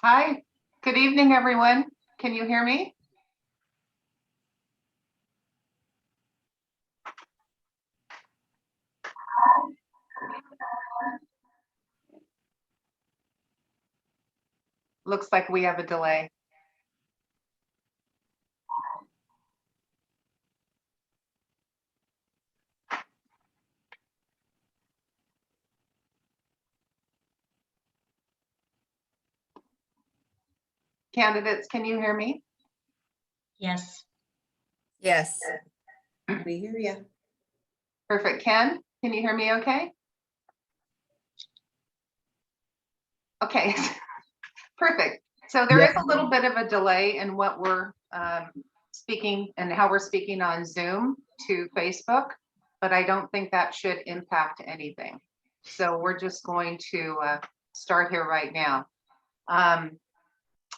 Hi, good evening, everyone. Can you hear me? Looks like we have a delay. Candidates, can you hear me? Yes. Yes, we hear you. Perfect. Ken, can you hear me okay? Okay, perfect. So there is a little bit of a delay in what we're speaking and how we're speaking on Zoom to Facebook, but I don't think that should impact anything. So we're just going to start here right now.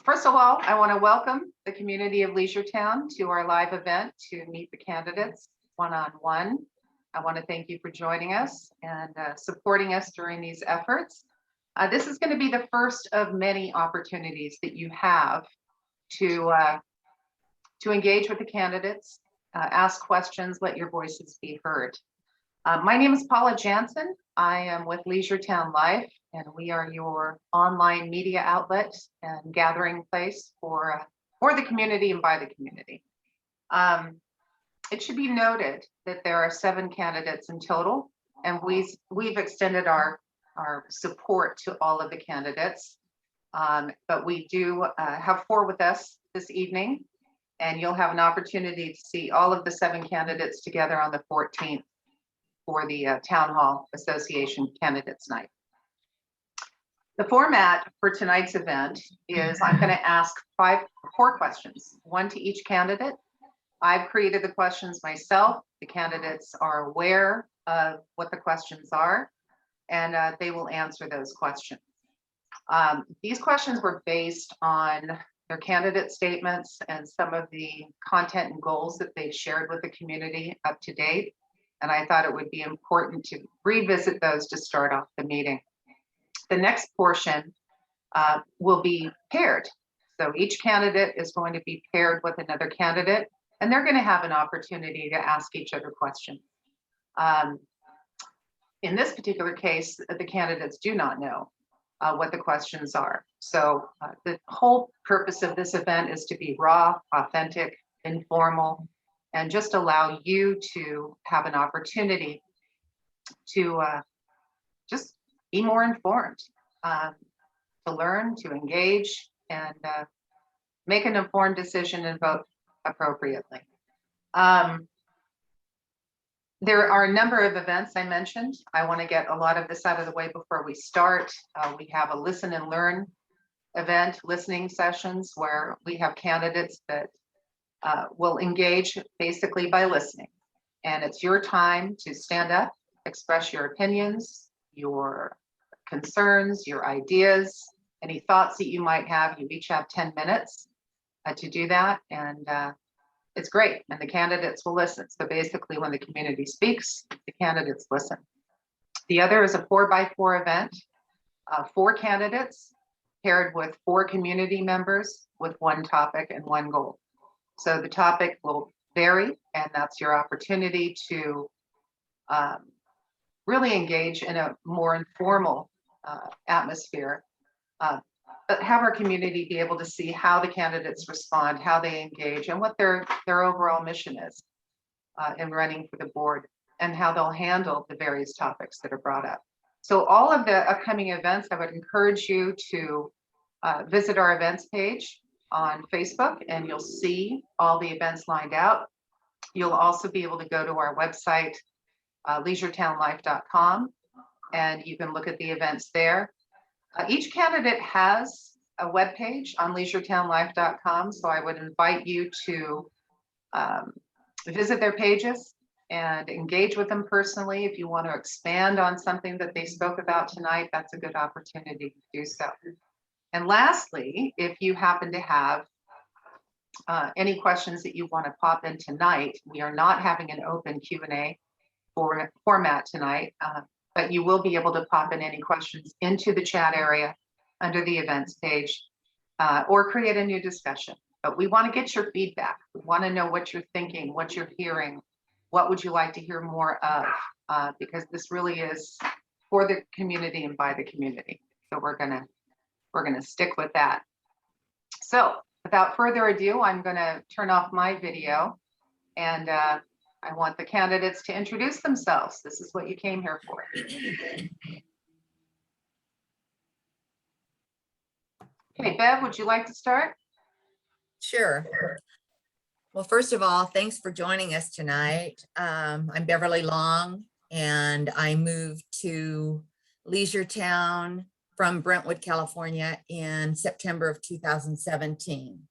First of all, I want to welcome the community of Leisuretowne to our live event to meet the candidates one-on-one. I want to thank you for joining us and supporting us during these efforts. This is going to be the first of many opportunities that you have to engage with the candidates, ask questions, let your voices be heard. My name is Paula Jansen. I am with Leisuretowne Life, and we are your online media outlet and gathering place for the community and by the community. It should be noted that there are 7 candidates in total, and we've extended our support to all of the candidates. But we do have 4 with us this evening, and you'll have an opportunity to see all of the 7 candidates together on the 14th for the Town Hall Association Candidates Night. The format for tonight's event is I'm going to ask 4 questions, 1 to each candidate. I've created the questions myself. The candidates are aware of what the questions are, and they will answer those questions. These questions were based on their candidate statements and some of the content and goals that they've shared with the community up to date. And I thought it would be important to revisit those to start off the meeting. The next portion will be paired. So each candidate is going to be paired with another candidate, and they're going to have an opportunity to ask each other questions. In this particular case, the candidates do not know what the questions are. So the whole purpose of this event is to be raw, authentic, informal, and just allow you to have an opportunity to just be more informed, to learn, to engage, and make an informed decision and vote appropriately. There are a number of events I mentioned. I want to get a lot of this out of the way before we start. We have a listen and learn event, listening sessions, where we have candidates that will engage basically by listening. And it's your time to stand up, express your opinions, your concerns, your ideas, any thoughts that you might have. You each have 10 minutes to do that. And it's great. And the candidates will listen. So basically when the community speaks, the candidates listen. The other is a 4x4 event, 4 candidates paired with 4 community members with 1 topic and 1 goal. So the topic will vary, and that's your opportunity to really engage in a more informal atmosphere. have our community be able to see how the candidates respond, how they engage, and what their overall mission is in running for the board, and how they'll handle the various topics that are brought up. So all of the upcoming events, I would encourage you to visit our events page on Facebook, and you'll see all the events lined out. You'll also be able to go to our website, leisuretowlife.com, and you can look at the events there. Each candidate has a webpage on leisuretowlife.com, so I would invite you to visit their pages and engage with them personally. If you want to expand on something that they spoke about tonight, that's a good opportunity to do so. And lastly, if you happen to have any questions that you want to pop in tonight, we are not having an open Q&A format tonight, but you will be able to pop in any questions into the chat area under the events page, or create a new discussion. But we want to get your feedback. We want to know what you're thinking, what you're hearing, what would you like to hear more of, because this really is for the community and by the community. So we're gonna stick with that. So without further ado, I'm gonna turn off my video, and I want the candidates to introduce themselves. This is what you came here for. Okay, Bev, would you like to start? Sure. Well, first of all, thanks for joining us tonight. I'm Beverly Long, and I moved to Leisure Town from Brentwood, California in September of 2017.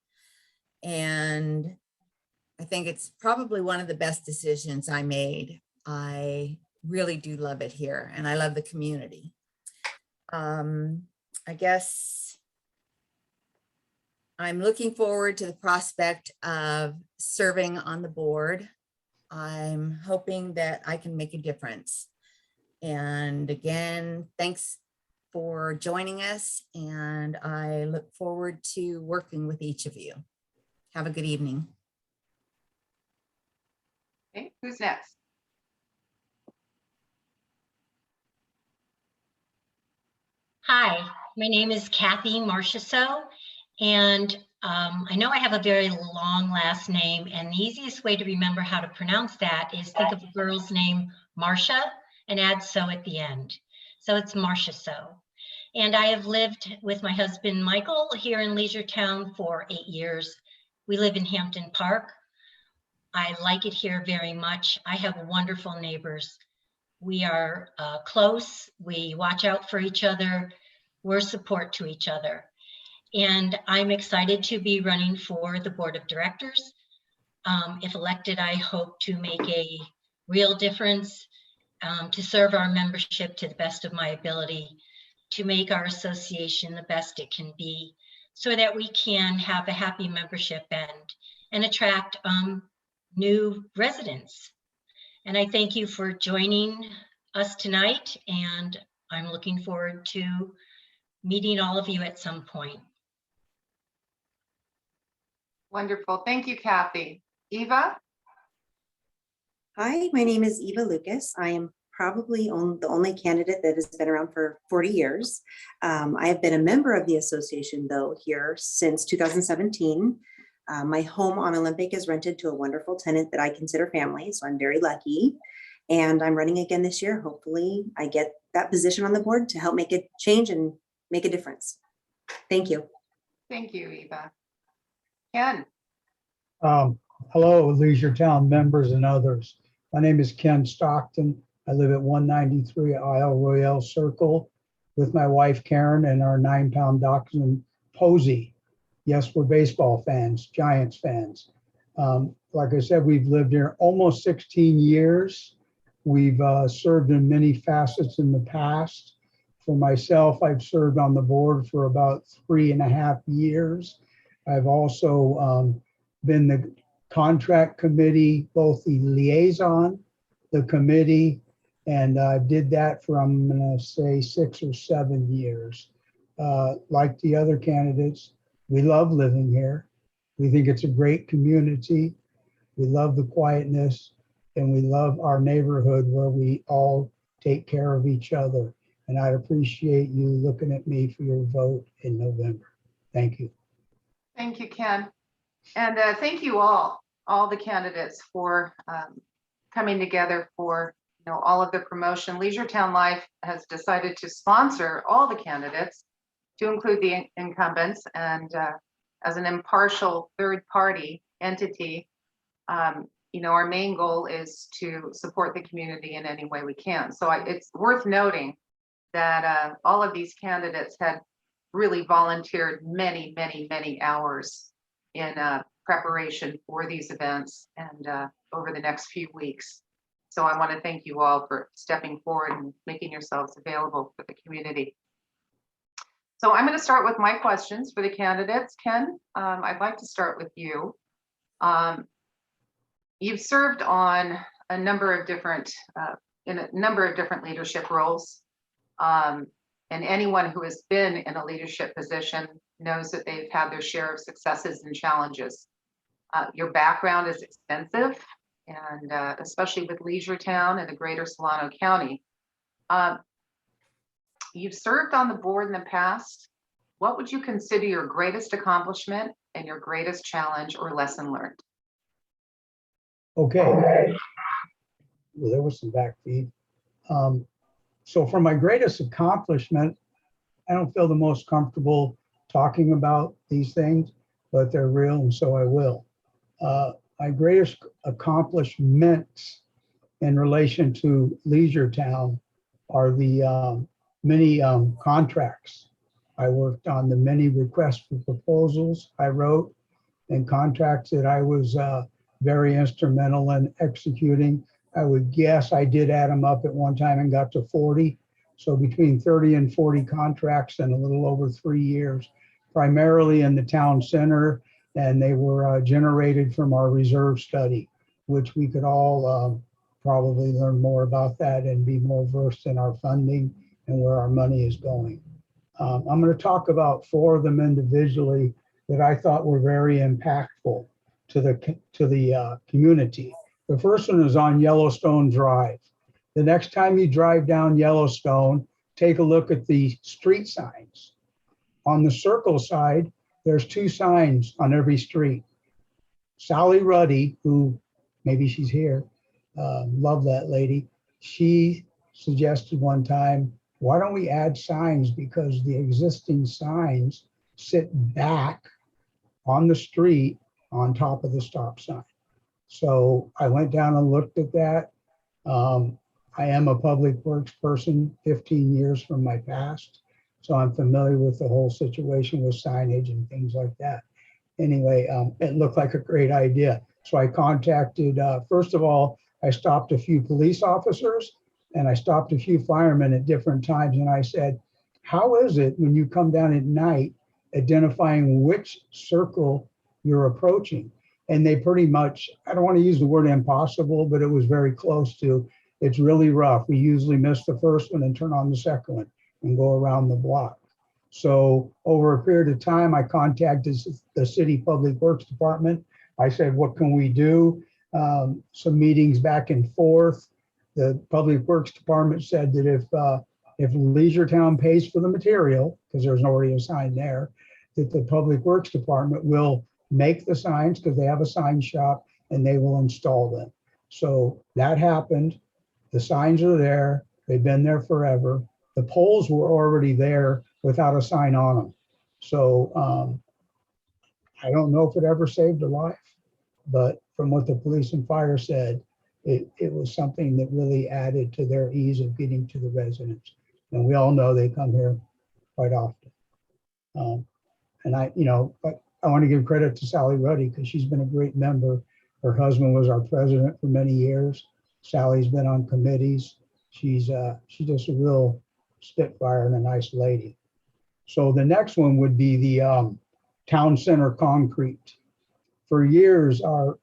And I think it's probably one of the best decisions I made. I really do love it here, and I love the community. I guess I'm looking forward to the prospect of serving on the board. I'm hoping that I can make a difference. And again, thanks for joining us, and I look forward to working with each of you. Have a good evening. Okay, who's next? Hi, my name is Kathy Marchessault, and I know I have a very long last name, and the easiest way to remember how to pronounce that is think of a girl's name, Marcia, and add "so" at the end. So it's Marchessault. And I have lived with my husband, Michael, here in Leisure Town for 8 years. We live in Hampton Park. I like it here very much. I have wonderful neighbors. We are close. We watch out for each other. We're support to each other. And I'm excited to be running for the board of directors. If elected, I hope to make a real difference, to serve our membership to the best of my ability, to make our association the best it can be, so that we can have a happy membership and attract new residents. And I thank you for joining us tonight, and I'm looking forward to meeting all of you at some point. Wonderful. Thank you, Kathy. Eva? Hi, my name is Eva Lucas. I am probably the only candidate that has been around for 40 years. I have been a member of the association, though, here since 2017. My home on Olympic is rented to a wonderful tenant that I consider family, so I'm very lucky. And I'm running again this year. Hopefully, I get that position on the board to help make a change and make a difference. Thank you. Thank you, Eva. Ken? Hello, Leisure Town members and others. My name is Ken Stockton. I live at 193 Isle Royale Circle with my wife Karen and our 9-pound dachshund Posey. Yes, we're baseball fans, Giants fans. Like I said, we've lived here almost 16 years. We've served in many facets in the past. For myself, I've served on the board for about 3.5 years. I've also been the contract committee, both the liaison, the committee, and I did that for, I'm gonna say, 6 or 7 years. Like the other candidates, we love living here. We think it's a great community. We love the quietness, and we love our neighborhood where we all take care of each other. And I'd appreciate you looking at me for your vote in November. Thank you. Thank you, Ken. And thank you all the candidates for coming together for all of the promotion. Leisure Town Life has decided to sponsor all the candidates, to include the incumbents, and as an impartial third-party entity, our main goal is to support the community in any way we can. So it's worth noting that all of these candidates had really volunteered many, many, many hours in preparation for these events and over the next few weeks. So I want to thank you all for stepping forward and making yourselves available for the community. So I'm going to start with my questions for the candidates. Ken, I'd like to start with you. You've served on a number of different leadership roles. And anyone who has been in a leadership position knows that they've had their share of successes and challenges. Your background is extensive, and especially with Leisure Town and the greater Solano County. You've served on the board in the past. What would you consider your greatest accomplishment and your greatest challenge or lesson learned? Okay. Well, there was some backfeed. So for my greatest accomplishment, I don't feel the most comfortable talking about these things, but they're real, and so I will. My greatest accomplishments in relation to Leisure Town are the many contracts. I worked on the many requests for proposals I wrote, and contracts that I was very instrumental in executing. I would guess I did add them up at one time and got to 40. So between 30 and 40 contracts in a little over 3 years, primarily in the town center, and they were generated from our reserve study, which we could all probably learn more about that and be more versed in our funding and where our money is going. I'm going to talk about 4 of them individually that I thought were very impactful to the community. The first one is on Yellowstone Drive. The next time you drive down Yellowstone, take a look at the street signs. On the circle side, there's 2 signs on every street. Sally Ruddy, who maybe she's here, love that lady. She suggested one time, why don't we add signs, because the existing signs sit back on the street on top of the stop sign. So I went down and looked at that. I am a public works person, 15 years from my past. So I'm familiar with the whole situation with signage and things like that. Anyway, it looked like a great idea. So I contacted, first of all, I stopped a few police officers and I stopped a few firemen at different times. And I said, how is it when you come down at night, identifying which circle you're approaching? And they pretty much, I don't want to use the word impossible, but it was very close to, it's really rough. We usually miss the first one and turn on the second one and go around the block. So over a period of time, I contacted the city public works department. I said, what can we do? Some meetings back and forth. The public works department said that if Leisure Town pays for the material, because there's already a sign there, that the public works department will make the signs, because they have a sign shop, and they will install them. So that happened. The signs are there. They've been there forever. The poles were already there without a sign on them. So I don't know if it ever saved a life, but from what the police and fire said, it was something that really added to their ease of getting to the residents. And we all know they come here quite often. And but I want to give credit to Sally Ruddy, because she's been a great member. Her husband was our president for many years. Sally's been on committees. She's just a real spitfire and a nice lady. So the next one would be the town center concrete. For years, our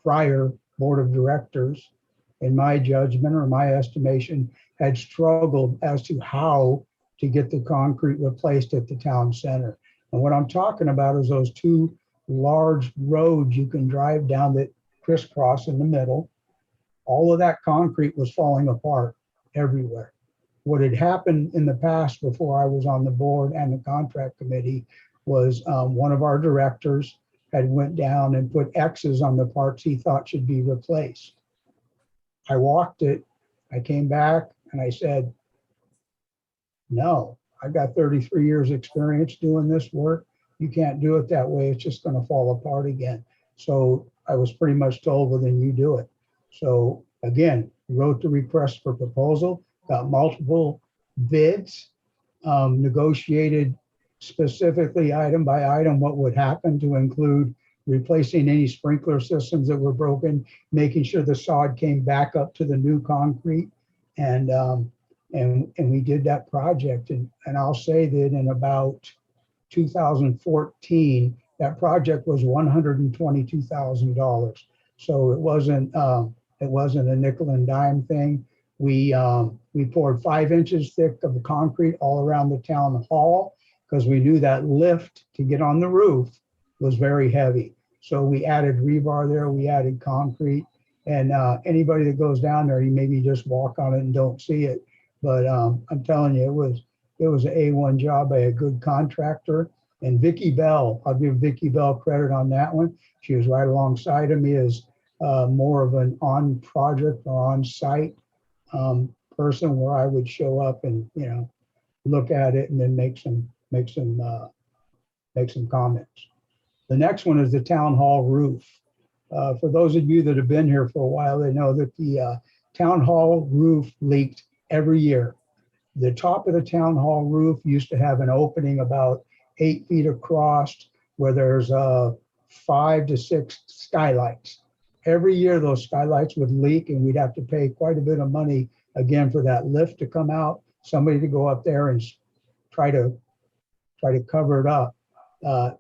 prior board of directors, in my judgment or my estimation, had struggled as to how to get the concrete replaced at the town center. And what I'm talking about is those 2 large roads you can drive down that crisscross in the middle. All of that concrete was falling apart everywhere. what had happened in the past before I was on the board and the contract committee was one of our directors had went down and put X's on the parts he thought should be replaced. I walked it, I came back and I said, no, I've got 33 years experience doing this work. You can't do it that way. It's just going to fall apart again. So I was pretty much told, well, then you do it. So again, wrote the request for proposal, got multiple bids, negotiated specifically item by item what would happen to include replacing any sprinkler systems that were broken, making sure the sod came back up to the new concrete. And we did that project. And I'll say that in about 2014, that project was $122,000. So it wasn't a nickel and dime thing. We poured 5 inches thick of the concrete all around the town hall because we knew that lift to get on the roof was very heavy. So we added rebar there, we added concrete, and anybody that goes down there, you maybe just walk on it and don't see it. But I'm telling you, it was an A1 job by a good contractor. And Vicki Bell, I'll give Vicki Bell credit on that one. She was right alongside of me as more of an on project or on site person where I would show up and, you know, look at it and then make some comments. The next one is the town hall roof. For those of you that have been here for a while, they know that the town hall roof leaked every year. The top of the town hall roof used to have an opening about 8 feet across where there's 5 to 6 skylights. Every year those skylights would leak and we'd have to pay quite a bit of money again for that lift to come out, somebody to go up there and try to cover it up.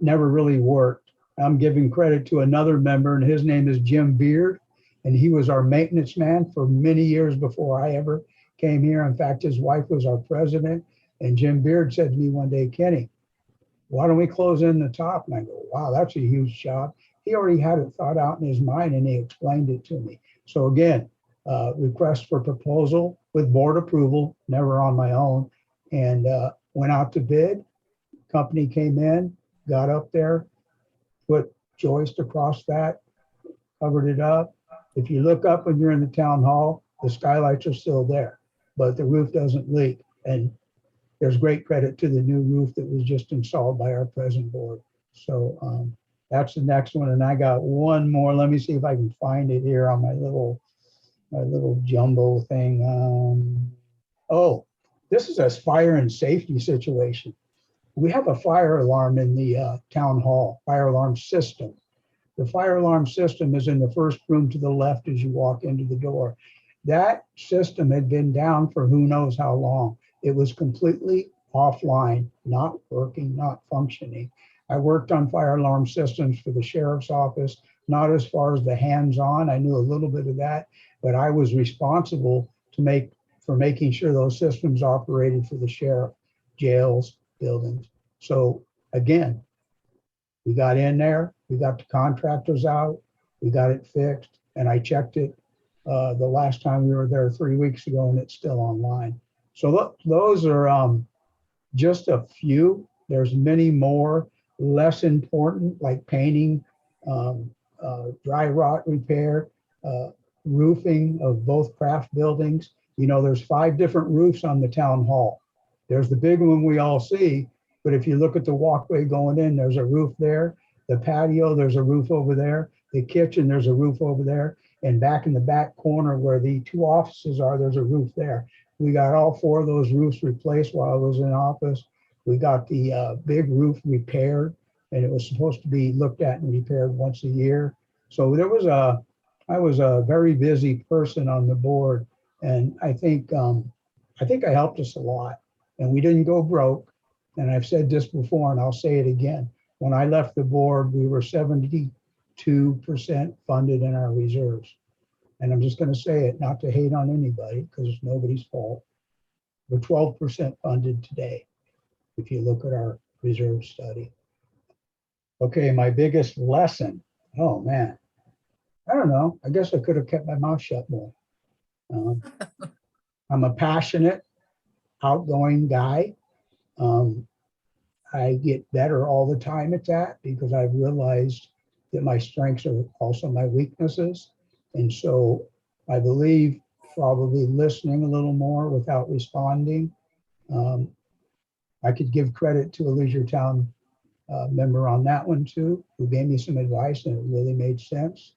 Never really worked. I'm giving credit to another member and his name is Jim Beard, and he was our maintenance man for many years before I ever came here. In fact, his wife was our president, and Jim Beard said to me one day, Kenny, why don't we close in the top? And I go, wow, that's a huge job. He already had it thought out in his mind and he explained it to me. So again, request for proposal with board approval, never on my own, and went out to bid. Company came in, got up there, put joist across that, covered it up. If you look up when you're in the town hall, the skylights are still there, but the roof doesn't leak. And there's great credit to the new roof that was just installed by our present board. So that's the next one. And I got one more. Let me see if I can find it here on my little jumbo thing. Oh, this is a fire and safety situation. We have a fire alarm in the town hall, fire alarm system. The fire alarm system is in the first room to the left as you walk into the door. That system had been down for who knows how long. It was completely offline, not working, not functioning. I worked on fire alarm systems for the sheriff's office, not as far as the hands-on. I knew a little bit of that, but I was responsible for making sure those systems operated for the sheriff, jails, buildings. So again, we got in there, we got the contractors out, we got it fixed, and I checked it the last time we were there 3 weeks ago, and it's still online. So those are just a few. There's many more less important, like painting, dry rot repair, roofing of both craft buildings. You know, there's 5 different roofs on the town hall. There's the big one we all see, but if you look at the walkway going in, there's a roof there. The patio, there's a roof over there. The kitchen, there's a roof over there. And back in the back corner where the 2 offices are, there's a roof there. We got all 4 of those roofs replaced while I was in office. We got the big roof repaired, and it was supposed to be looked at and repaired once a year. So I was a very busy person on the board, and I think I helped us a lot, and we didn't go broke. And I've said this before, and I'll say it again. When I left the board, we were 72% funded in our reserves. And I'm just going to say it, not to hate on anybody, because it's nobody's fault. We're 12% funded today, if you look at our reserve study. Okay, my biggest lesson. Oh, man. I don't know. I guess I could have kept my mouth shut more. I'm a passionate outgoing guy. I get better all the time at that because I've realized that my strengths are also my weaknesses. And so I believe probably listening a little more without responding. I could give credit to a Leisure Town member on that one too, who gave me some advice and it really made sense.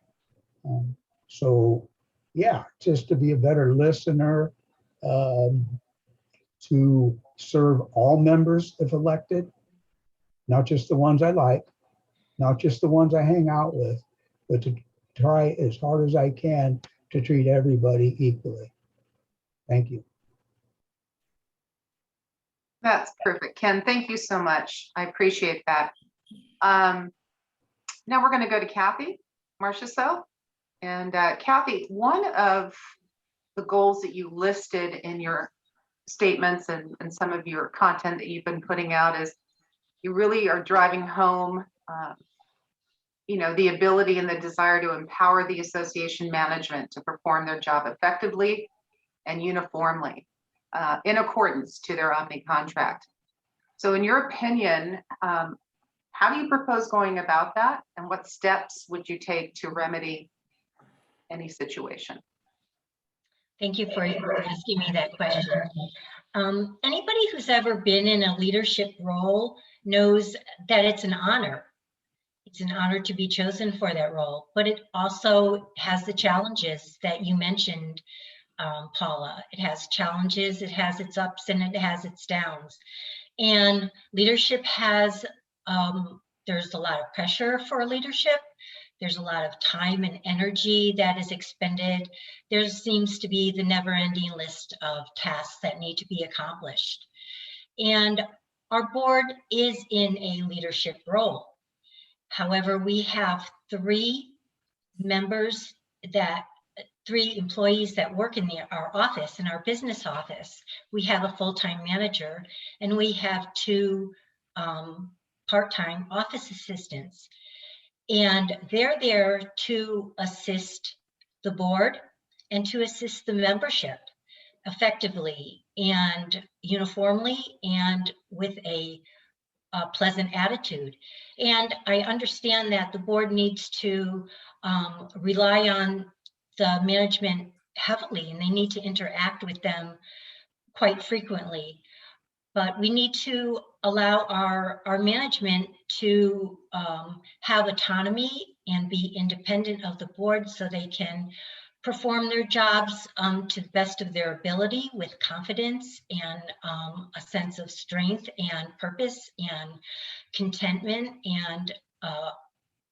So yeah, just to be a better listener, to serve all members if elected, not just the ones I like, not just the ones I hang out with, but to try as hard as I can to treat everybody equally. Thank you. That's perfect. Ken, thank you so much. I appreciate that. Now we're going to go to Kathy Marchessault. And Kathy, one of the goals that you listed in your statements and some of your content that you've been putting out is you really are driving home the ability and the desire to empower the association management to perform their job effectively and uniformly in accordance to their Omni contract. So in your opinion, how do you propose going about that? And what steps would you take to remedy any situation? Thank you for asking me that question. Anybody who's ever been in a leadership role knows that it's an honor. It's an honor to be chosen for that role, but it also has the challenges that you mentioned, Paula. It has challenges, it has its ups and it has its downs. And leadership has, there's a lot of pressure for leadership. There's a lot of time and energy that is expended. There seems to be the never-ending list of tasks that need to be accomplished. And our board is in a leadership role. However, we have three employees that work in our office, in our business office. We have a full-time manager and we have two part-time office assistants. And they're there to assist the board and to assist the membership effectively and uniformly and with a pleasant attitude. And I understand that the board needs to rely on the management heavily and they need to interact with them quite frequently. But we need to allow our management to have autonomy and be independent of the board so they can perform their jobs to the best of their ability with confidence and a sense of strength and purpose and contentment, and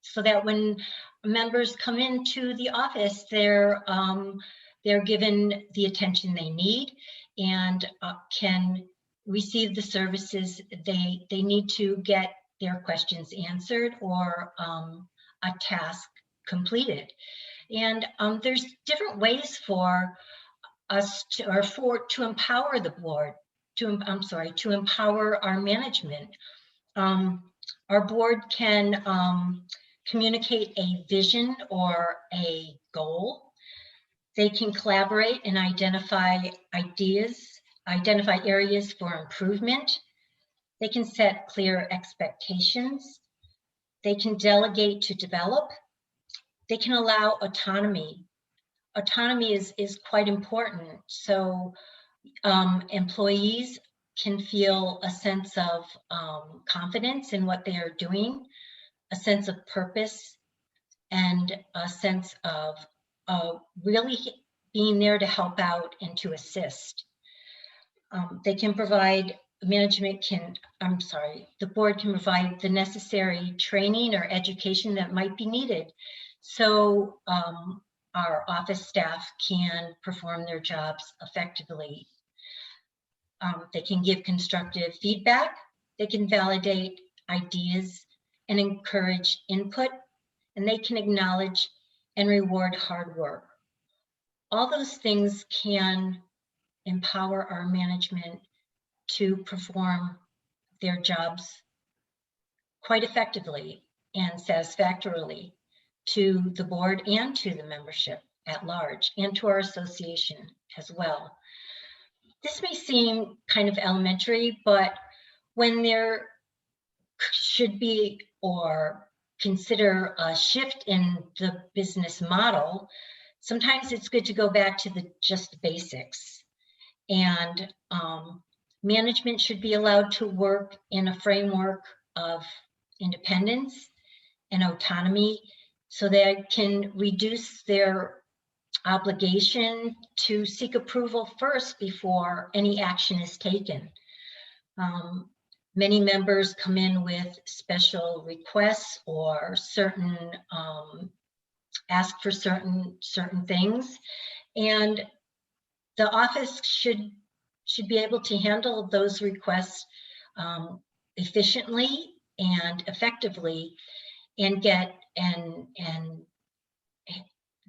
so that when members come into the office, they're given the attention they need and can receive the services they need to get their questions answered or a task completed. And there's different ways for us to empower the board, to empower our management. Our board can communicate a vision or a goal. They can collaborate and identify areas for improvement. They can set clear expectations. They can delegate to develop. They can allow autonomy. Autonomy is quite important. So employees can feel a sense of confidence in what they are doing, a sense of purpose, and a sense of really being there to help out and to assist. They can provide, the board can provide the necessary training or education that might be needed so our office staff can perform their jobs effectively. They can give constructive feedback. They can validate ideas and encourage input, and they can acknowledge and reward hard work. All those things can empower our management to perform their jobs quite effectively and satisfactorily to the board and to the membership at large and to our association as well. This may seem kind of elementary, but when there should be or consider a shift in the business model, sometimes it's good to go back to just the basics. And management should be allowed to work in a framework of independence and autonomy so they can reduce their obligation to seek approval first before any action is taken. Many members come in with special requests or certain ask for certain things, and the office should be able to handle those requests efficiently and effectively, and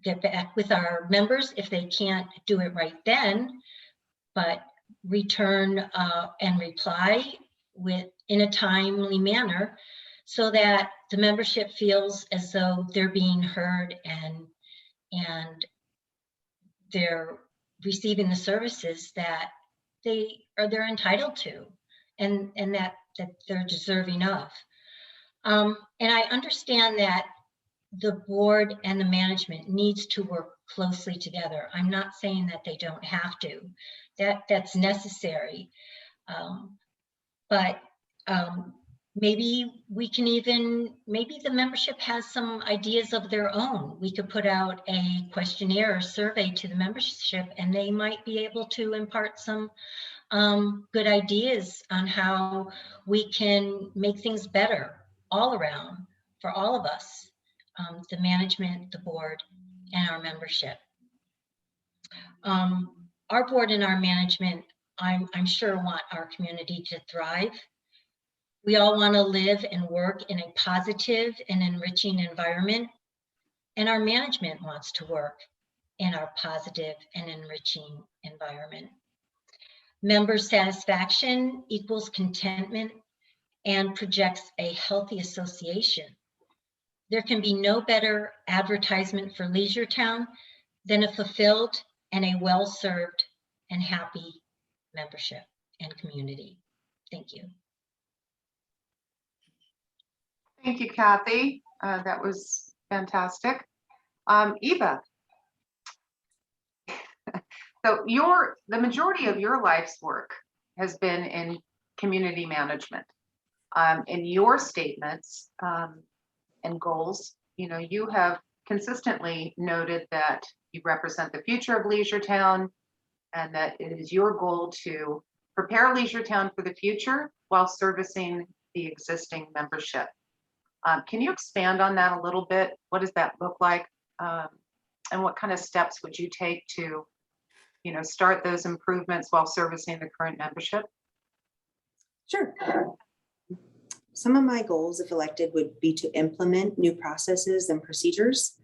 get back with our members if they can't do it right then, but return and reply in a timely manner so that the membership feels as though they're being heard and they're receiving the services that they're entitled to and that they're deserving of. And I understand that the board and the management needs to work closely together. I'm not saying that they don't have to. That's necessary. But maybe we can maybe the membership has some ideas of their own. We could put out a questionnaire or survey to the membership, and they might be able to impart some good ideas on how we can make things better all around for all of us, the management, the board, and our membership. Our board and our management, I'm sure, want our community to thrive. We all want to live and work in a positive and enriching environment, and our management wants to work in our positive and enriching environment. Member satisfaction equals contentment and projects a healthy association. There can be no better advertisement for Leisure Town than a fulfilled and a well-served and happy membership and community. Thank you. Thank you, Kathy. That was fantastic. Eva, so the majority of your life's work has been in community management. In your statements and goals, you have consistently noted that you represent the future of Leisure Town and that it is your goal to prepare Leisure Town for the future while servicing the existing membership. Can you expand on that a little bit? What does that look like? And what kind of steps would you take to, start those improvements while servicing the current membership? Sure. Some of my goals, if elected, would be to implement new processes and procedures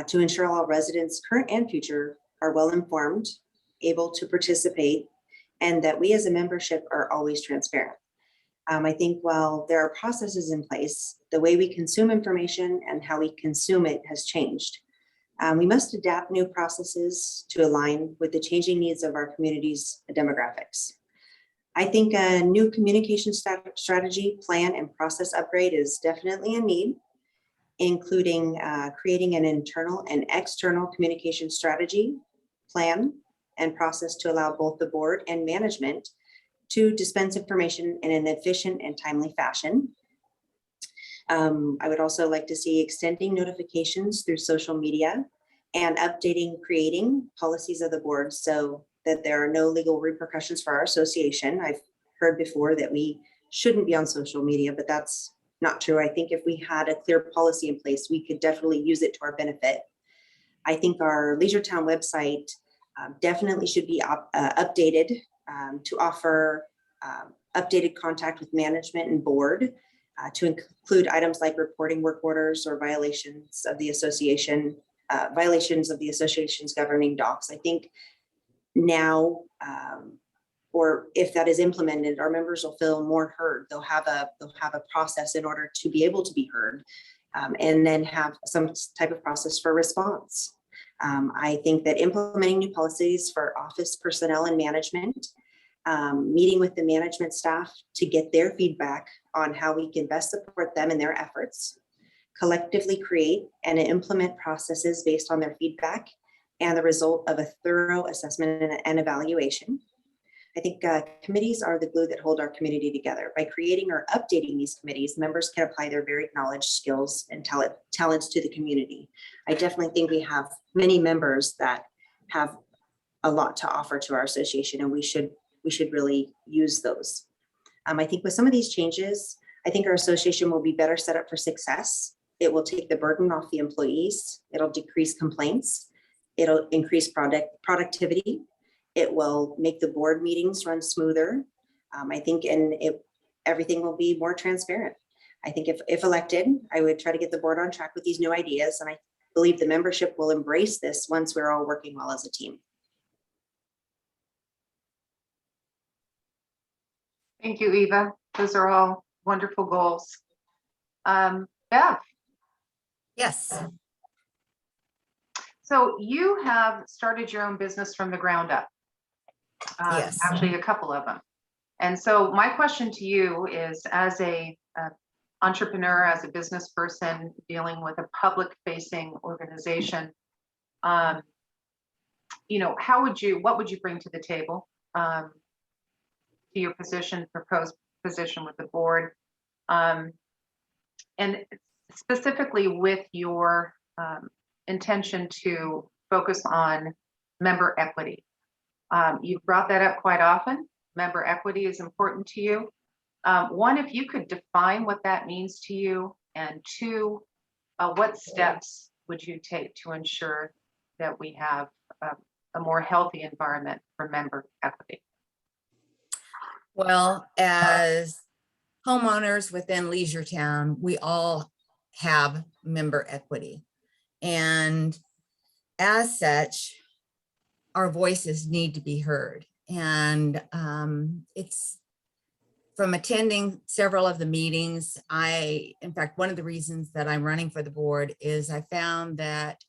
to ensure all residents, current and future, are well informed, able to participate, and that we as a membership are always transparent. I think while there are processes in place, the way we consume information and how we consume it has changed. We must adapt new processes to align with the changing needs of our community's demographics. I think a new communication strategy, plan, and process upgrade is definitely a need, including creating an internal and external communication strategy, plan, and process to allow both the board and management to dispense information in an efficient and timely fashion. I would also like to see extending notifications through social media and creating policies of the board so that there are no legal repercussions for our association. I've heard before that we shouldn't be on social media, but that's not true. I think if we had a clear policy in place, we could definitely use it to our benefit. I think our Leisure Town website definitely should be updated to offer updated contact with management and board to include items like reporting work orders or violations of the association's governing docs. I think now, or if that is implemented, our members will feel more heard. They'll have a process in order to be able to be heard, and then have some type of process for response. I think that implementing new policies for office personnel and management meeting with the management staff to get their feedback on how we can best support them in their efforts, collectively create and implement processes based on their feedback and the result of a thorough assessment and evaluation. I think committees are the glue that hold our community together. By creating or updating these committees, members can apply their varied knowledge, skills, and talents to the community. I definitely think we have many members that have a lot to offer to our association, and we should really use those. I think with some of these changes, I think our association will be better set up for success. It will take the burden off the employees. It'll decrease complaints. It'll increase productivity. It will make the board meetings run smoother. I think, everything will be more transparent. I think if elected, I would try to get the board on track with these new ideas. And I believe the membership will embrace this once we're all working well as a team. Thank you, Eva. Those are all wonderful goals. Bev, Yes, so you have started your own business from the ground up. Yes. Actually, a couple of them. And so my question to you is, as a entrepreneur, as a business person dealing with a public-facing organization, you know, what would you bring to the table to your proposed position with the board, and specifically with your intention to focus on member equity? You've brought that up quite often. Member equity is important to you. One, if you could define what that means to you, and two, what steps would you take to ensure that we have a more healthy environment for member equity? well, as homeowners within Leisure Town, we all have member equity. And as such, our voices need to be heard. And it's from attending several of the meetings. In fact, one of the reasons that I'm running for the board is I found that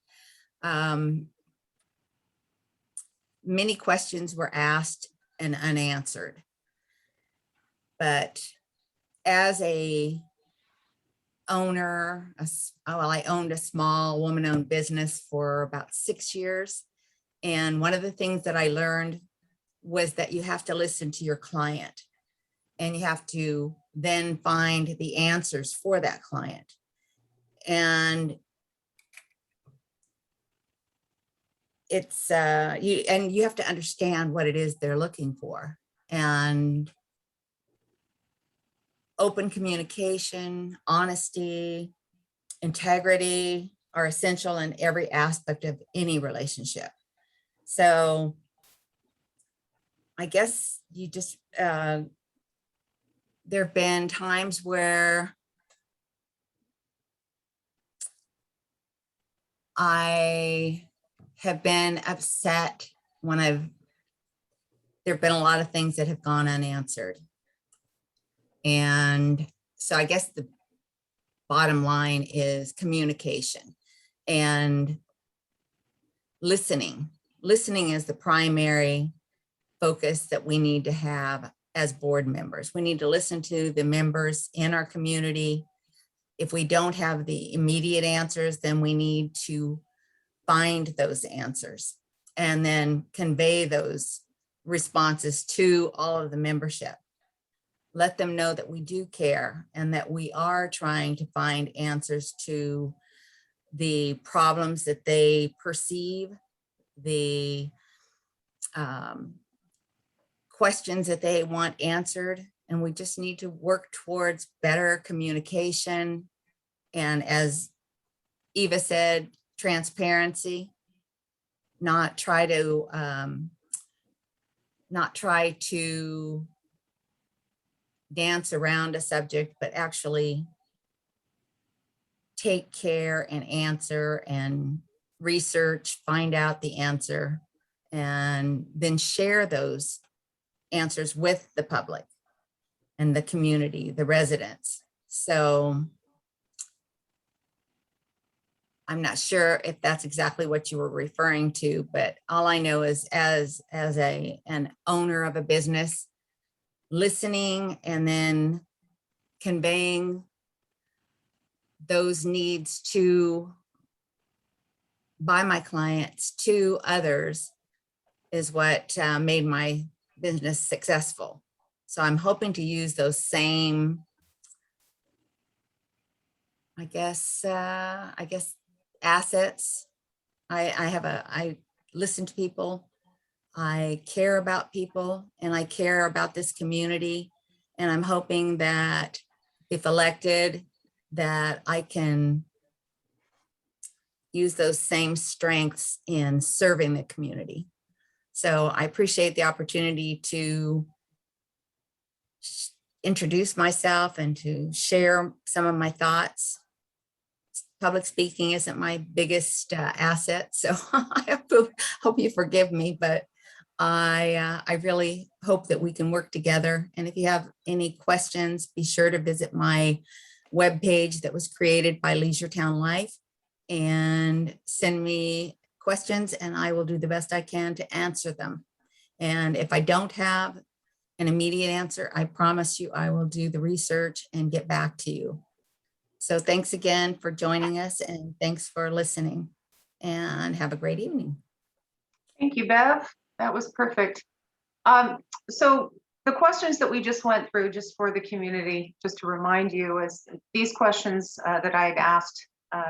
many questions were asked and unanswered. But as a owner, I owned a small woman-owned business for about 6 years. And one of the things that I learned was that you have to listen to your client, and you have to then find the answers for that client. And it's you have to understand what it is they're looking for. And open communication, honesty, integrity are essential in every aspect of any relationship. So I guess you just, there have been times where I have been upset when there have been a lot of things that have gone unanswered. And so I guess the bottom line is communication and listening. Listening is the primary focus that we need to have as board members. We need to listen to the members in our community. If we don't have the immediate answers, then we need to find those answers and then convey those responses to all of the membership. Let them know that we do care and that we are trying to find answers to the problems that they perceive, the questions that they want answered. And we just need to work towards better communication. And as Eva said, transparency, not try to dance around a subject, but actually take care and answer and research, find out the answer, and then share those answers with the public and the community, the residents. So I'm not sure if that's exactly what you were referring to, but all I know is as an owner of a business, listening and then conveying those needs by my clients to others is what made my business successful. So I'm hoping to use those same, I guess assets. I listen to people, I care about people, and I care about this community. And I'm hoping that if elected, that I can use those same strengths in serving the community. So I appreciate the opportunity to introduce myself and to share some of my thoughts. Public speaking isn't my biggest asset, so I hope you forgive me, but I really hope that we can work together. And if you have any questions, be sure to visit my webpage that was created by Leisure Town Life and send me questions, and I will do the best I can to answer them. And if I don't have an immediate answer, I promise you I will do the research and get back to you. So thanks again for joining us, and thanks for listening, and have a great evening. Thank you, Bev. That was perfect. So the questions that we just went through, just for the community, just to remind you, is these questions that I had asked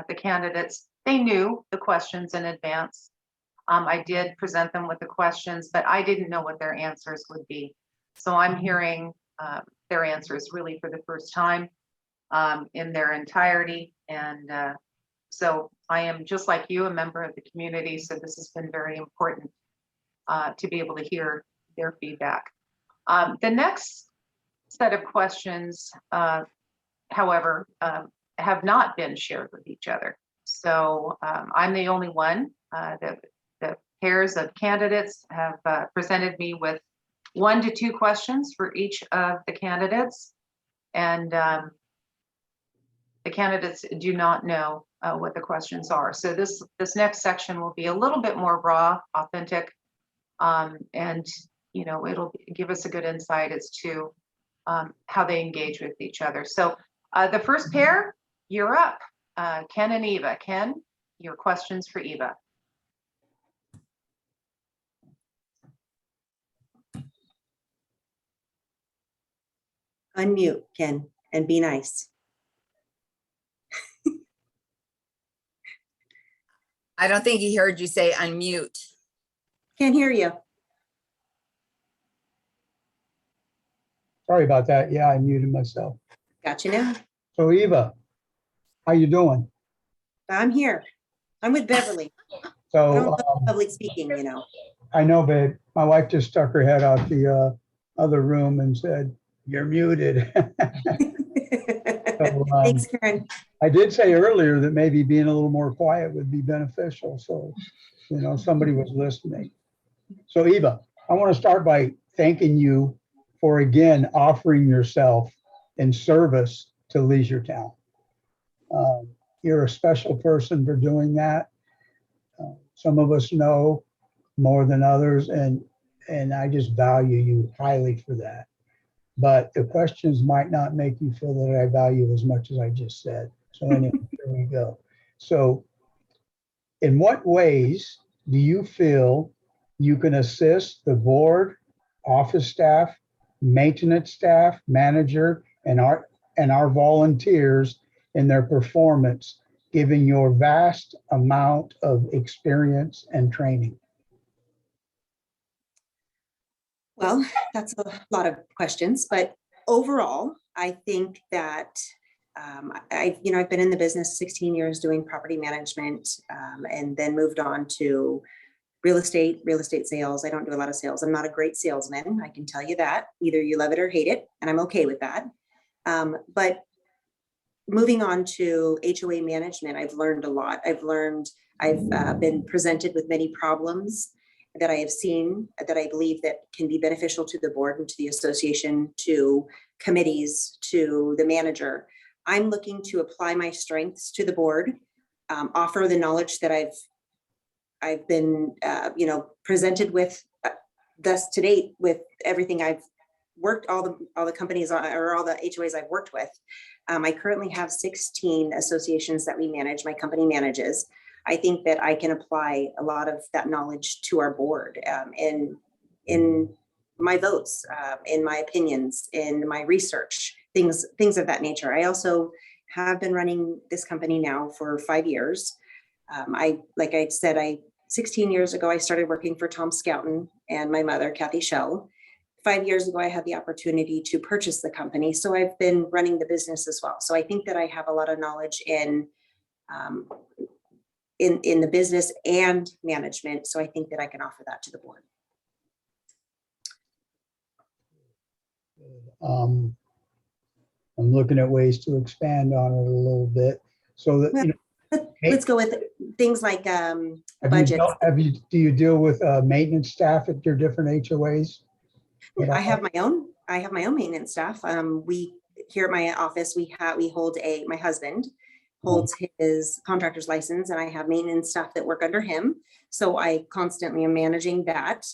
the candidates, they knew the questions in advance. I did present them with the questions, but I didn't know what their answers would be. So I'm hearing their answers really for the first time in their entirety. And so I am, just like you, a member of the community. So this has been very important to be able to hear their feedback. The next set of questions, however, have not been shared with each other. So I'm the only one. The pairs of candidates have presented me with 1 to 2 questions for each of the candidates. And the candidates do not know what the questions are. So this next section will be a little bit more raw, authentic, and it'll give us a good insight as to how they engage with each other. So the first pair, you're up, Ken and Eva. Ken, your questions for Eva. Unmute, Ken, and be nice. I don't think he heard you say unmute. Can't hear you. Sorry about that. Yeah, I muted myself. Got you now. So Eva, how you doing? I'm here. I'm with Beverly. I So don't love public speaking, I know, babe, my wife just stuck her head out the other room and said, "You're muted." So, Thanks, Karen. I did say earlier that maybe being a little more quiet would be beneficial. So, somebody was listening. So Eva, I want to start by thanking you for again offering yourself in service to Leisure Town. You're a special person for doing that. Some of us know more than others, and I just value you highly for that. But the questions might not make you feel that I value as much as I just said. So anyway, here we go. So in what ways do you feel you can assist the board, office staff, maintenance staff, manager, and our volunteers in their performance, given your vast amount of experience and training? Well, that's a lot of questions, but overall, I think that I've been in the business 16 years doing property management, and then moved on to real estate sales. I don't do a lot of sales. I'm not a great salesman. I can tell you that. Either you love it or hate it, and I'm okay with that. But moving on to HOA management, I've learned a lot. I've been presented with many problems that I have seen that I believe that can be beneficial to the board and to the association, to committees, to the manager. I'm looking to apply my strengths to the board offer the knowledge that I've been, presented with thus to date with everything I've worked, all the companies or all the HOAs I've worked with. I currently have 16 associations that we manage, my company manages. I think that I can apply a lot of that knowledge to our board in my votes, in my opinions, in my research, things of that nature. I also have been running this company now for 5 years. Like I said, 16 years ago, I started working for Tom Stockton and my mother, Kathy Shell. 5 years ago, I had the opportunity to purchase the company. So I've been running the business as well. So I think that I have a lot of knowledge in the business and management. So I think that I can offer that to the board. I'm looking at ways to expand on it a little bit so that, Let's go with things like budgets. do you deal with maintenance staff at your different HOAs? I have my own maintenance staff. We here at my office, my husband holds his contractor's license, and I have maintenance staff that work under him. So I constantly am managing that.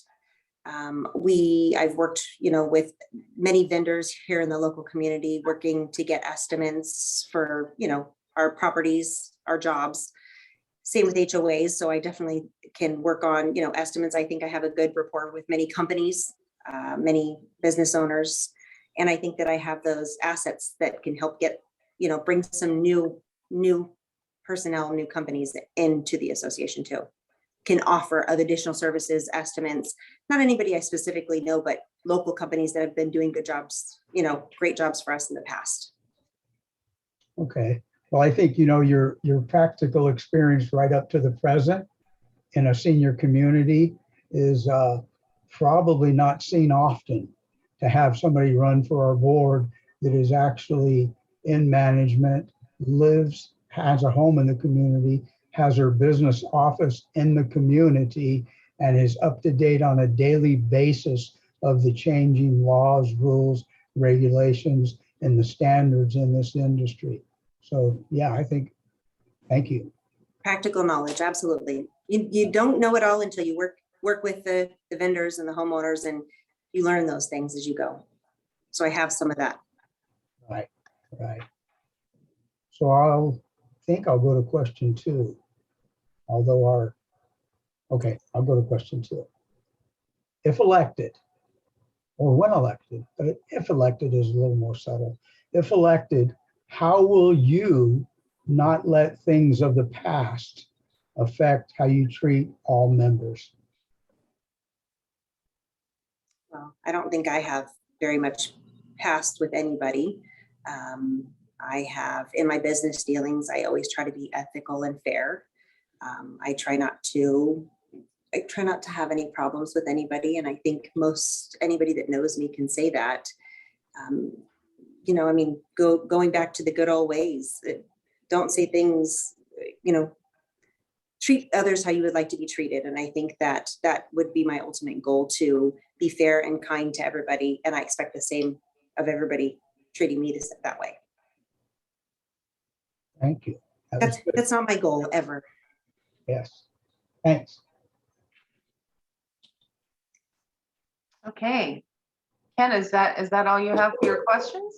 I've worked, with many vendors here in the local community, working to get estimates for, our properties, our jobs. Same with HOAs. So I definitely can work on, estimates. I think I have a good rapport with many companies, many business owners. And I think that I have those assets that can help get, bring some new personnel, new companies into the association too. Can offer other additional services, estimates, not anybody I specifically know, but local companies that have been doing good jobs, great jobs for us in the past. Okay. Well, I think, your practical experience right up to the present in a senior community is probably not seen often, to have somebody run for our board that is actually in management, has a home in the community, has her business office in the community, and is up to date on a daily basis of the changing laws, rules, regulations, and the standards in this industry. So yeah, thank you. Practical knowledge, absolutely. You don't know it all until you work with the vendors and the homeowners, and you learn those things as you go. So I have some of that. Right. So I'll go to question 2. I'll go to question 2. If elected, or when elected, but if elected is a little more subtle. If elected, how will you not let things of the past affect how you treat all members? Well, I don't think I have very much past with anybody. I have, in my business dealings, I always try to be ethical and fair. I try not to have any problems with anybody. And I think anybody that knows me can say that. Going back to the good old ways, don't say things, treat others how you would like to be treated. And I think that would be my ultimate goal, to be fair and kind to everybody. And I expect the same of everybody treating me that way. Thank you. That's not my goal ever. Yes. Thanks. Okay. Ken, is that all you have for your questions?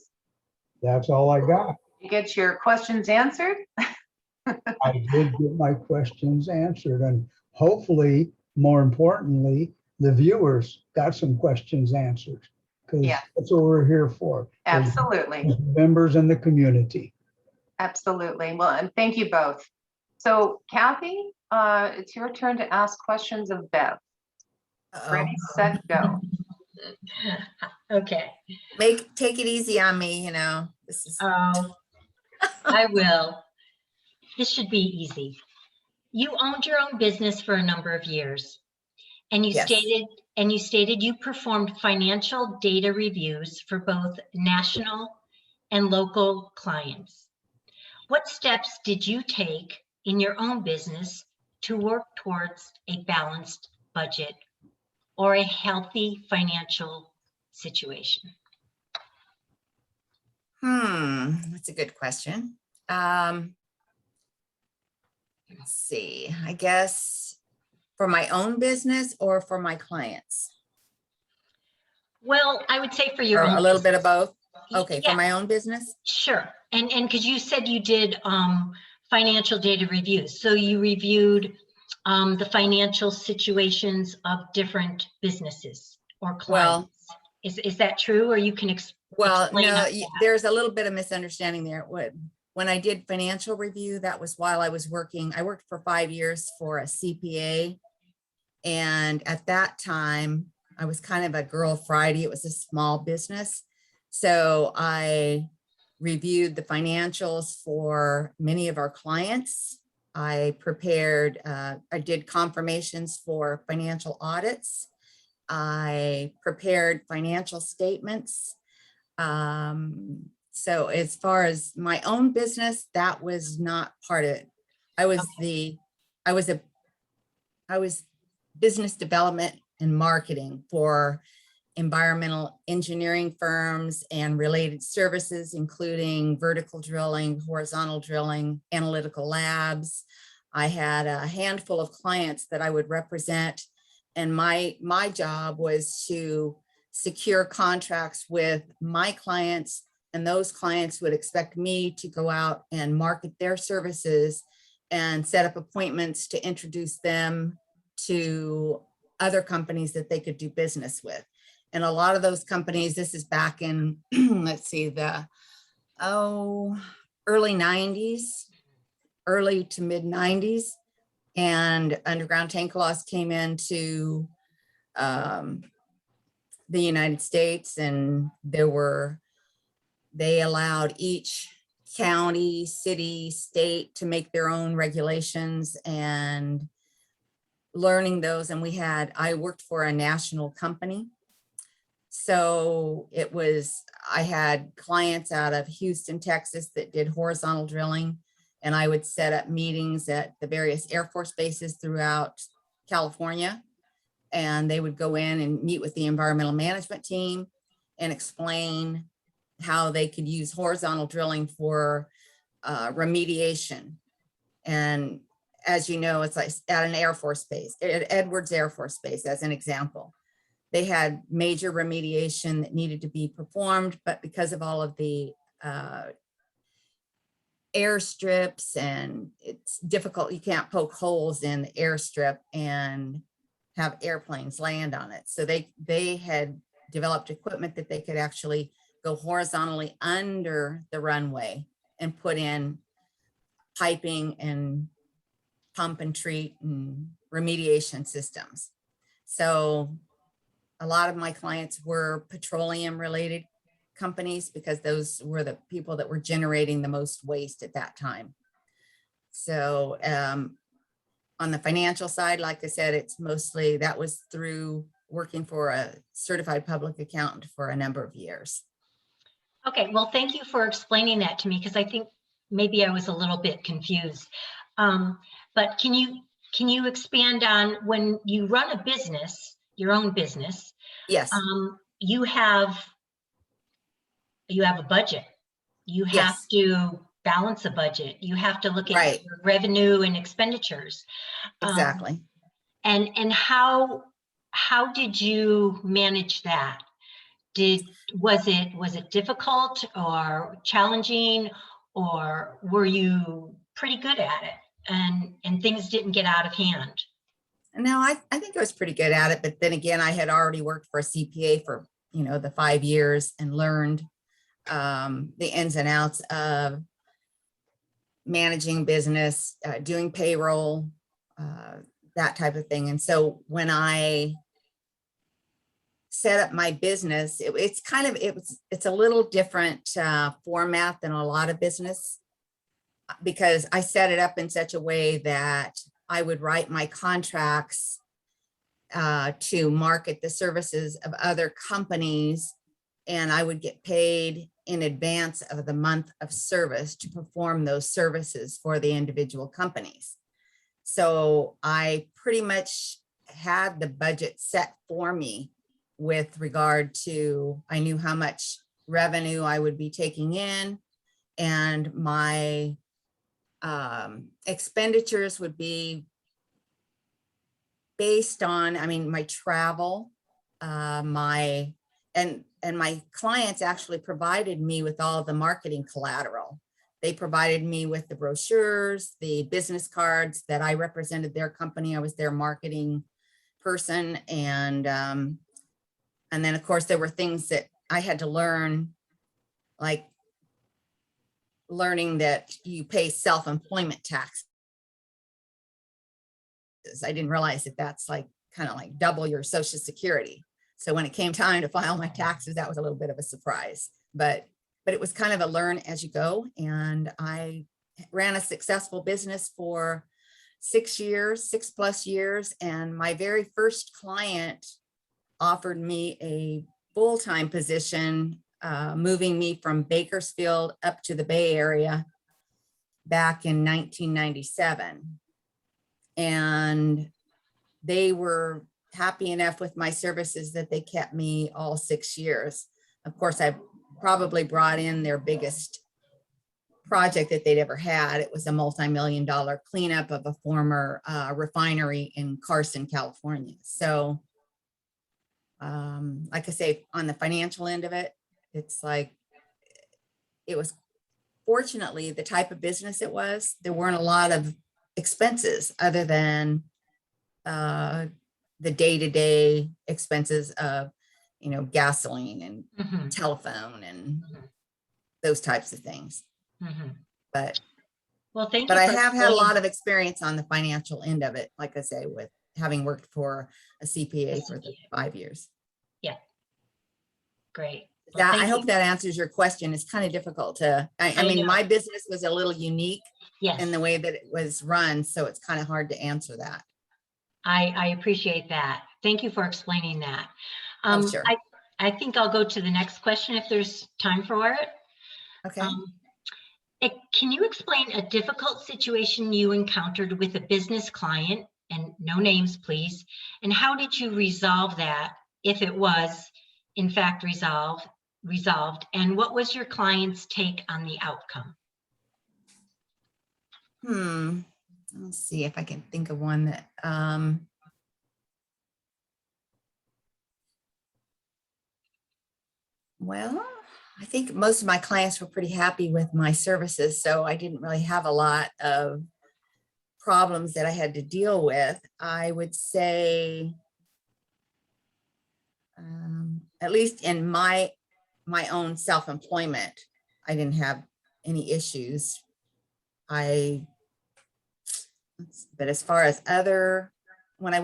That's all I got. You get your questions answered? I did get my questions answered, and hopefully, more importantly, the viewers got some questions answered, because that's what we're here for. Absolutely. Members in the community. Absolutely. Well, and thank you both. So Kathy, it's your turn to ask questions of Bev. Ready, set, go. Okay. Take it easy on me, This is I will. This should be easy. You owned your own business for a number of years, and you Yes. stated you performed financial data reviews for both national and local clients. What steps did you take in your own business to work towards a balanced budget or a healthy financial situation? That's a good question. let's see, I guess for my own business or for my clients? Well, I would say for your Or own. a little bit of business. both? Okay, for Yeah, my own business? sure. And because you said you did financial data reviews. So you reviewed the financial situations of different businesses or Well, clients. Is that true? Or you can well, explain no, on that? there's a little bit of misunderstanding there. When I did financial review, that was while I was working. I worked for 5 years for a CPA. And at that time, I was kind of a girl Friday. It was a small business. So I reviewed the financials for many of our clients. I prepared, I did confirmations for financial audits. I prepared financial statements. So as far as my own business, that was not part of it. I was I was business development and marketing for environmental engineering firms and related services, including vertical drilling, horizontal drilling, analytical labs. I had a handful of clients that I would represent, and my job was to secure contracts with my clients, and those clients would expect me to go out and market their services and set up appointments to introduce them to other companies that they could do business with. And a lot of those companies, this is back in, let's see, early 90s, early to mid 90s. And underground tank laws came into the United States, and they allowed each county, city, state to make their own regulations and learning those. And I worked for a national company. So I had clients out of Houston, Texas that did horizontal drilling, and I would set up meetings at the various Air Force bases throughout California. And they would go in and meet with the environmental management team and explain how they could use horizontal drilling for remediation. And as you know, it's like at an Air Force base, at Edwards Air Force Base, as an example. They had major remediation that needed to be performed, but because of all of the airstrips, and it's difficult, you can't poke holes in the airstrip and have airplanes land on it. So they had developed equipment that they could actually go horizontally under the runway and put in piping and pump and treat and remediation systems. So a lot of my clients were petroleum related companies, because those were the people that were generating the most waste at that time. So on the financial side, like I said, it's mostly, that was through working for a certified public accountant for a number of years. Okay, well, thank you for explaining that to me, because I think maybe I was a little bit confused. But can you expand on, when you run a business, your own business? Yes. You have a budget. You have Yes. to balance a budget. You have to look at Right. your revenue and expenditures. Exactly. And how did you manage that? Was it difficult or challenging, or were you pretty good at it and things didn't get out of hand? No, I think I was pretty good at it, but then again, I had already worked for a CPA for, the 5 years and learned the ins and outs of managing business, doing payroll, that type of thing. And so when I set up my business, it's a little different format than a lot of business, because I set it up in such a way that I would write my contracts to market the services of other companies, and I would get paid in advance of the month of service to perform those services for the individual companies. So I pretty much had the budget set for me with regard to, I knew how much revenue I would be taking in, and my Expenditures would be based on, I mean, my travel, and my clients actually provided me with all the marketing collateral. They provided me with the brochures, the business cards that I represented their company. I was their marketing person. And then of course there were things that I had to learn, like learning that you pay self-employment taxes. I didn't realize that that's like kind of like double your Social Security. So when it came time to file my taxes, that was a little bit of a surprise, but it was kind of a learn as you go. And I ran a successful business for 6+ years. And my very first client offered me a full-time position, moving me from Bakersfield up to the Bay Area back in 1997. And they were happy enough with my services that they kept me all 6 years. Of course, I probably brought in their biggest project that they'd ever had. It was a multi-million-dollar cleanup of a former refinery in Carson, California. So like I say, on the financial end of it, it's like, it was fortunately the type of business it was, there weren't a lot of expenses other than the day-to-day expenses of, you know, gasoline and telephone and those types of things. But Well, thank you. But I have had a lot of experience on the financial end of it, like I say, with having worked for a CPA for the 5 years. Yeah. Great. That, I hope that answers your question. It's kind of difficult to, I mean, my business was a little unique in the way that it was run, so it's kind of hard to answer that. I appreciate that. Thank you for explaining that. Sure. I think I'll go to the next question if there's time for it. Okay. Can you explain a difficult situation you encountered with a business client, and no names, please, and how did you resolve that, if it was in fact resolved, and what was your client's take on the outcome? Let's see if I can think of one that, well, I think most of my clients were pretty happy with my services, so I didn't really have a lot of problems that I had to deal with. I would say, at least in my own self-employment, I didn't have any issues. But as far as when I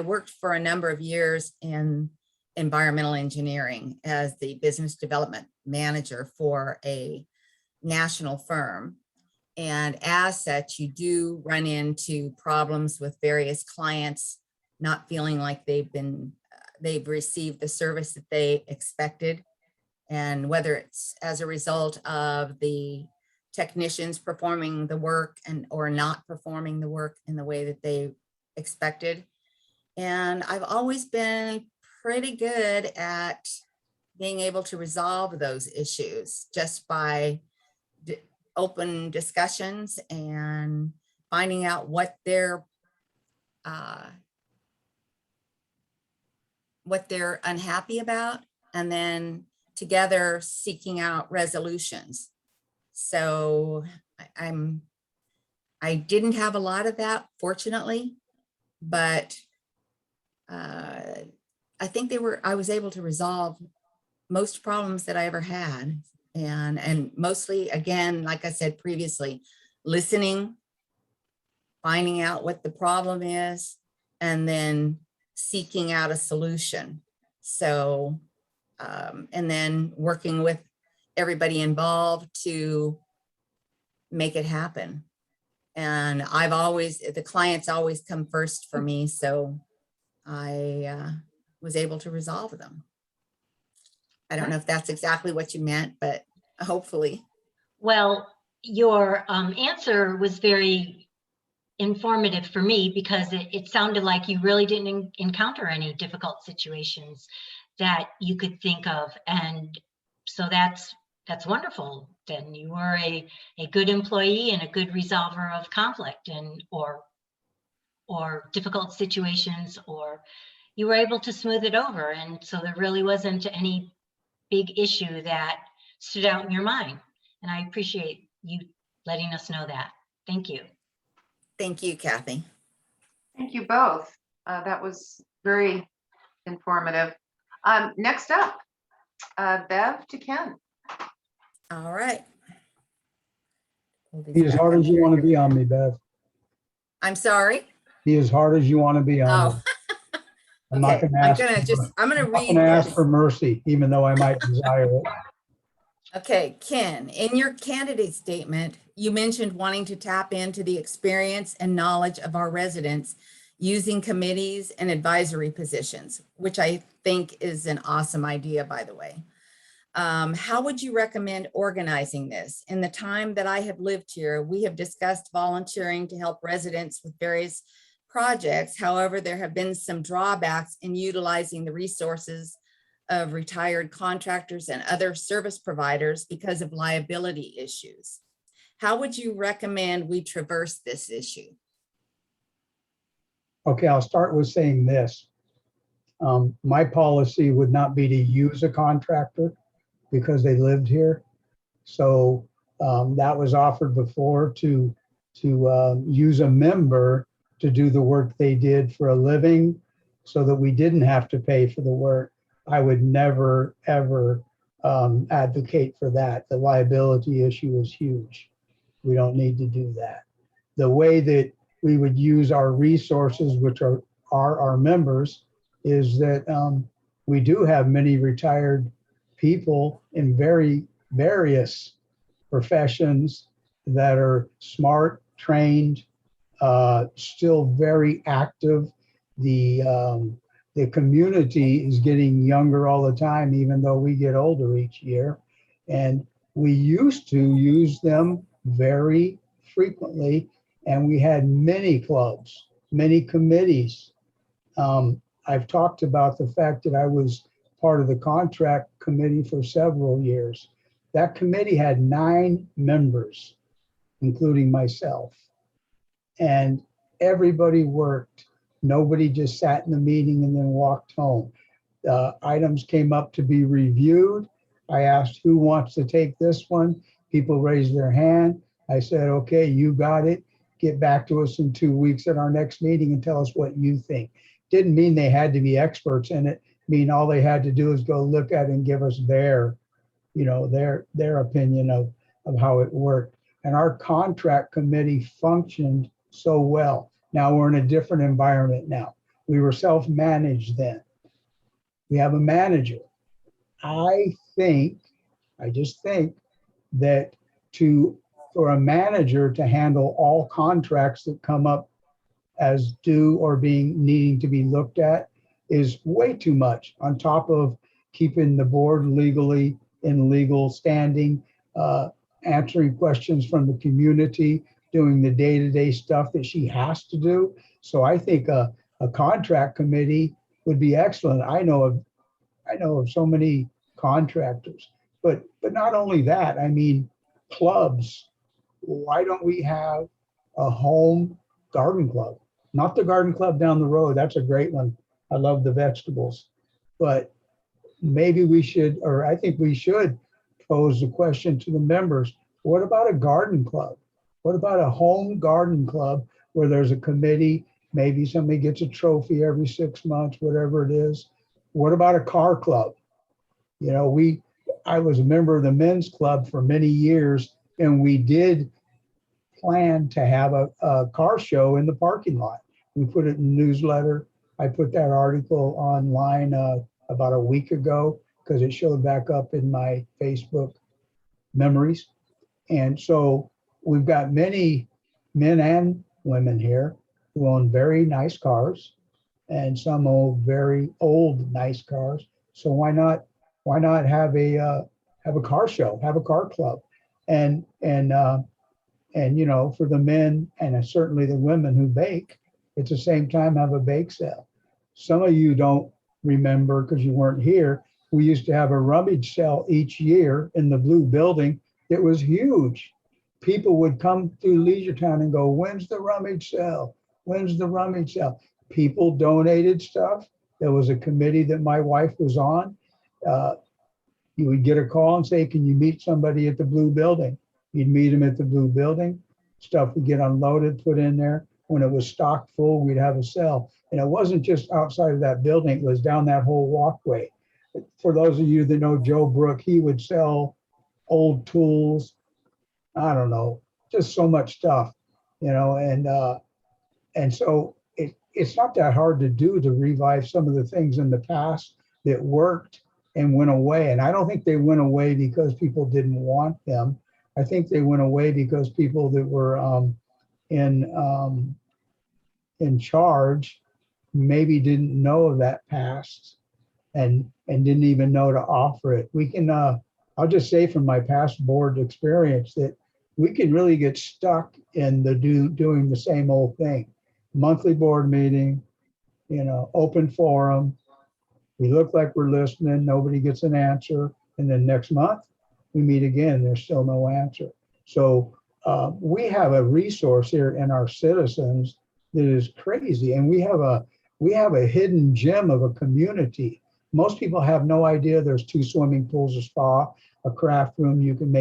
worked for a number of years in environmental engineering as the business development manager for a national firm. And as such, you do run into problems with various clients not feeling like they've received the service that they expected. And whether it's as a result of the technicians performing the work or not performing the work in the way that they expected. And I've always been pretty good at being able to resolve those issues just by open discussions and finding out what they're unhappy about, and then together seeking out resolutions. So I didn't have a lot of that, fortunately, but I think I was able to resolve most problems that I ever had. And mostly, again, like I said previously, listening, finding out what the problem is, and then seeking out a solution. So, and then working with everybody involved to make it happen. And the clients always come first for me. So I was able to resolve them. I don't know if that's exactly what you meant, but hopefully. Well, your answer was very informative for me, because it sounded like you really didn't encounter any difficult situations that you could think of. And so that's that's wonderful. Then you were a good employee and a good resolver of conflict or difficult situations, or you were able to smooth it over. And so there really wasn't any big issue that stood out in your mind. And I appreciate you letting us know that. Thank you. Thank you, Kathy. Thank you both. That was very informative. Next up, Bev to Ken. All right. Be as hard as you want to be on me, Bev. I'm sorry. Be as hard as you want to be on me. Oh, I'm not okay. going to ask. I'm gonna I'm not read going to ask this. for mercy, even though I might desire it. Okay, Ken, in your candidate statement, you mentioned wanting to tap into the experience and knowledge of our residents using committees and advisory positions, which I think is an awesome idea, by the way. How would you recommend organizing this? In the time that I have lived here, we have discussed volunteering to help residents with various projects. However, there have been some drawbacks in utilizing the resources of retired contractors and other service providers because of liability issues. How would you recommend we traverse this issue? Okay, I'll start with saying this. My policy would not be to use a contractor because they lived here. So that was offered before to use a member to do the work they did for a living so that we didn't have to pay for the work. I would never, ever advocate for that. The liability issue is huge. We don't need to do that. The way that we would use our resources, which are our members, is that we do have many retired people in very various professions that are smart, trained, still very active. The community is getting younger all the time, even though we get older each year. And we used to use them very frequently. And we had many clubs, many committees. I've talked about the fact that I was part of the contract committee for several years. That committee had 9 members, including myself. And everybody worked. Nobody just sat in the meeting and then walked home. Items came up to be reviewed. I asked who wants to take this one. People raised their hand. I said, okay, you got it. Get back to us in 2 weeks at our next meeting and tell us what you think. Didn't mean they had to be experts in it. Mean all they had to do is go look at it and give us their opinion of how it worked. And our contract committee functioned so well. Now we're in a different environment now. We were self-managed then. We have a manager. I just think that for a manager to handle all contracts that come up as due or needing to be looked at is way too much, on top of keeping the board legally in legal standing, answering questions from the community, doing the day-to-day stuff that she has to do. So I think a contract committee would be excellent. I know of so many contractors, but not only that, I mean, clubs. Why don't we have a home garden club? Not the garden club down the road. That's a great one. I love the vegetables. But maybe we should, or I think we should pose the question to the members, what about a garden club? What about a home garden club where there's a committee, maybe somebody gets a trophy every 6 months, whatever it is? What about a car club? You know, I was a member of the men's club for many years, and we did plan to have a car show in the parking lot. We put it in the newsletter. I put that article online about a week ago because it showed back up in my Facebook memories. And so we've got many men and women here who own very nice cars, and some own very old, nice cars. So why not have a car show, have a car club, and you know, for the men and certainly the women who bake, at the same time have a bake sale. Some of you don't remember because you weren't here we used to have a rummage sale each year in the blue building. It was huge. People would come through Leisure Town and go, when's the rummage sale? When's the rummage sale? People donated stuff. There was a committee that my wife was on. You would get a call and say, can you meet somebody at the blue building? You'd meet them at the blue building. Stuff would get unloaded, put in there. When it was stocked full, we'd have a sale. And it wasn't just outside of that building, it was down that whole walkway. For those of you that know Joe Brook, he would sell old tools. I don't know, just so much stuff, and so it's not that hard to do, to revive some of the things in the past that worked and went away. And I don't think they went away because people didn't want them. I think they went away because people that were in charge maybe didn't know of that past and didn't even know to offer it. We can, I'll just say from my past board experience that we can really get stuck in the doing the same old thing. Monthly board meeting, open forum. We look like we're listening, nobody gets an answer. And then next month we meet again, there's still no answer. So we have a resource here in our citizens that is crazy. And we have a hidden gem of a community. Most people have no idea there's 2 swimming pools, a spa, a craft room. You can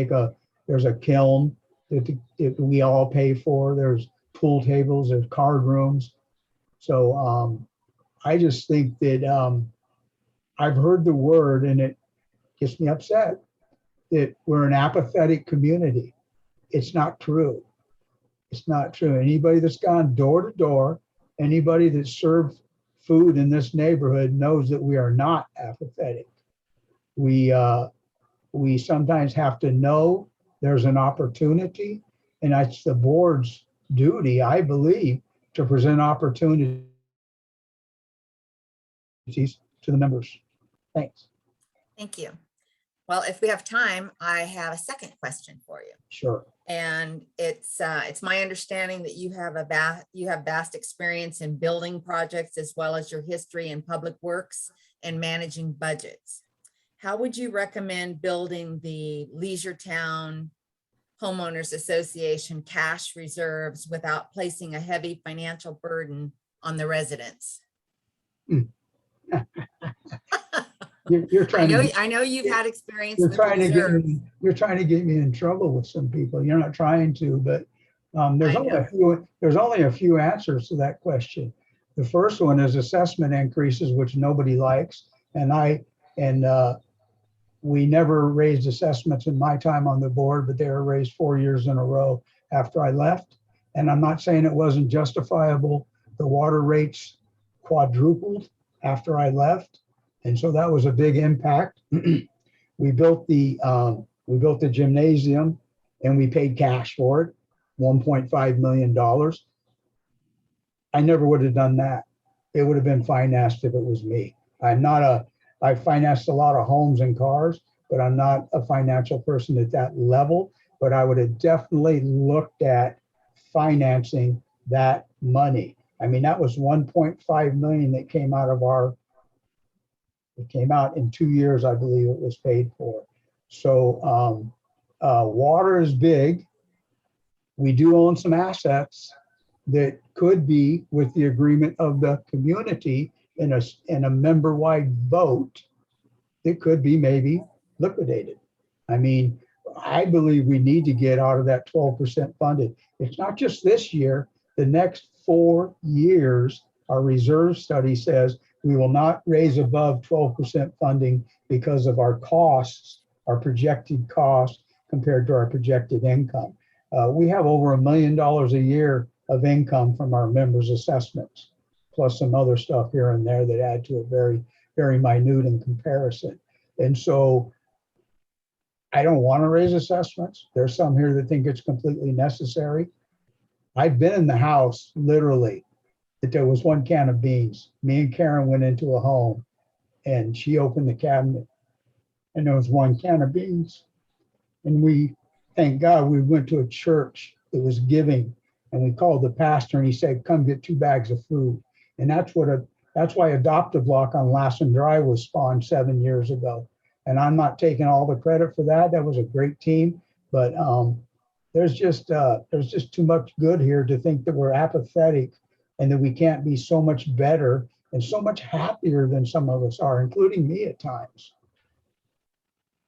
there's a kiln that we all pay for. There's pool tables, there's card rooms. So I just think that I've heard the word, and it gets me upset, that we're an apathetic community. It's not true. It's not true. Anybody that's gone door to door, anybody that served food in this neighborhood knows that we are not apathetic. We sometimes have to know there's an opportunity, and it's the board's duty, I believe, to present opportunities to the members. Thanks. Thank you. Well, if we have time, I have a second question for you. Sure. And it's my understanding that you have vast experience in building projects, as well as your history in public works and managing budgets. How would you recommend building the Leisure Town Homeowners Association cash reserves without placing a heavy financial burden on the residents? You're trying I know you've had experience. You're with trying to get reserves. me. You're trying to get me in trouble with some people. You're not trying to, but there's only a few answers to that question. The first one is assessment increases, which nobody likes, and we never raised assessments in my time on the board, but they were raised 4 years in a row after I left. And I'm not saying it wasn't justifiable. The water rates quadrupled after I left. And so that was a big impact. We built the gymnasium and we paid cash for it, $1.5 million. I never would have done that. It would have been financed if it was me. I financed a lot of homes and cars, but I'm not a financial person at that level. But I would have definitely looked at financing that money. I mean, that was 1.5 million that came out of it came out in 2 years, I believe it was paid for. So water is big. We do own some assets that could be, with the agreement of the community in a member-wide vote, it could be maybe liquidated. I mean, I believe we need to get out of that 12% funded. It's not just this year, the next 4 years, our reserve study says we will not raise above 12% funding because of our costs, our projected costs compared to our projected income. We have over $1 million a year of income from our members' assessments, plus some other stuff here and there that add to a very, very minute in comparison. And so I don't want to raise assessments. There's some here that think it's completely necessary. I've been in the house, literally, that there was one can of beans. Me and Karen went into a home and she opened the cabinet and there was one can of beans. And we, thank God, we went to a church that was giving, and we called the pastor and he said, come get 2 bags of food. And that's what That's why Adoptive Lock on Lassen Drive was spawned 7 years ago. And I'm not taking all the credit for that. That was a great team, but there's just too much good here to think that we're apathetic and that we can't be so much better and so much happier than some of us are, including me at times.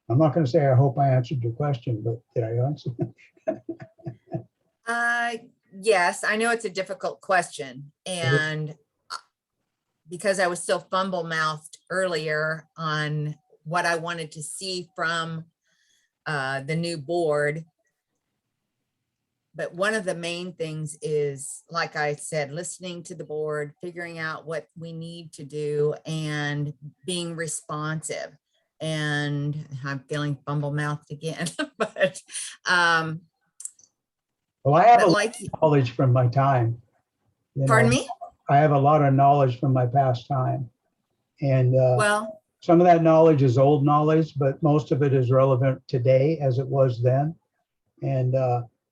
I'm not going to say I hope I answered your question, but did I answer? Yes, I know it's a difficult question, and because I was so fumble-mouthed earlier on what I wanted to see from the new board. But one of the main things is, like I said, listening to the board, figuring out what we need to do and being responsive. And I'm feeling fumble-mouthed again, but Well, I have a lot like, of knowledge from my time. You pardon know, me? I have a lot of knowledge from my past time. And Well, some of that knowledge is old knowledge, but most of it is relevant today as it was then. And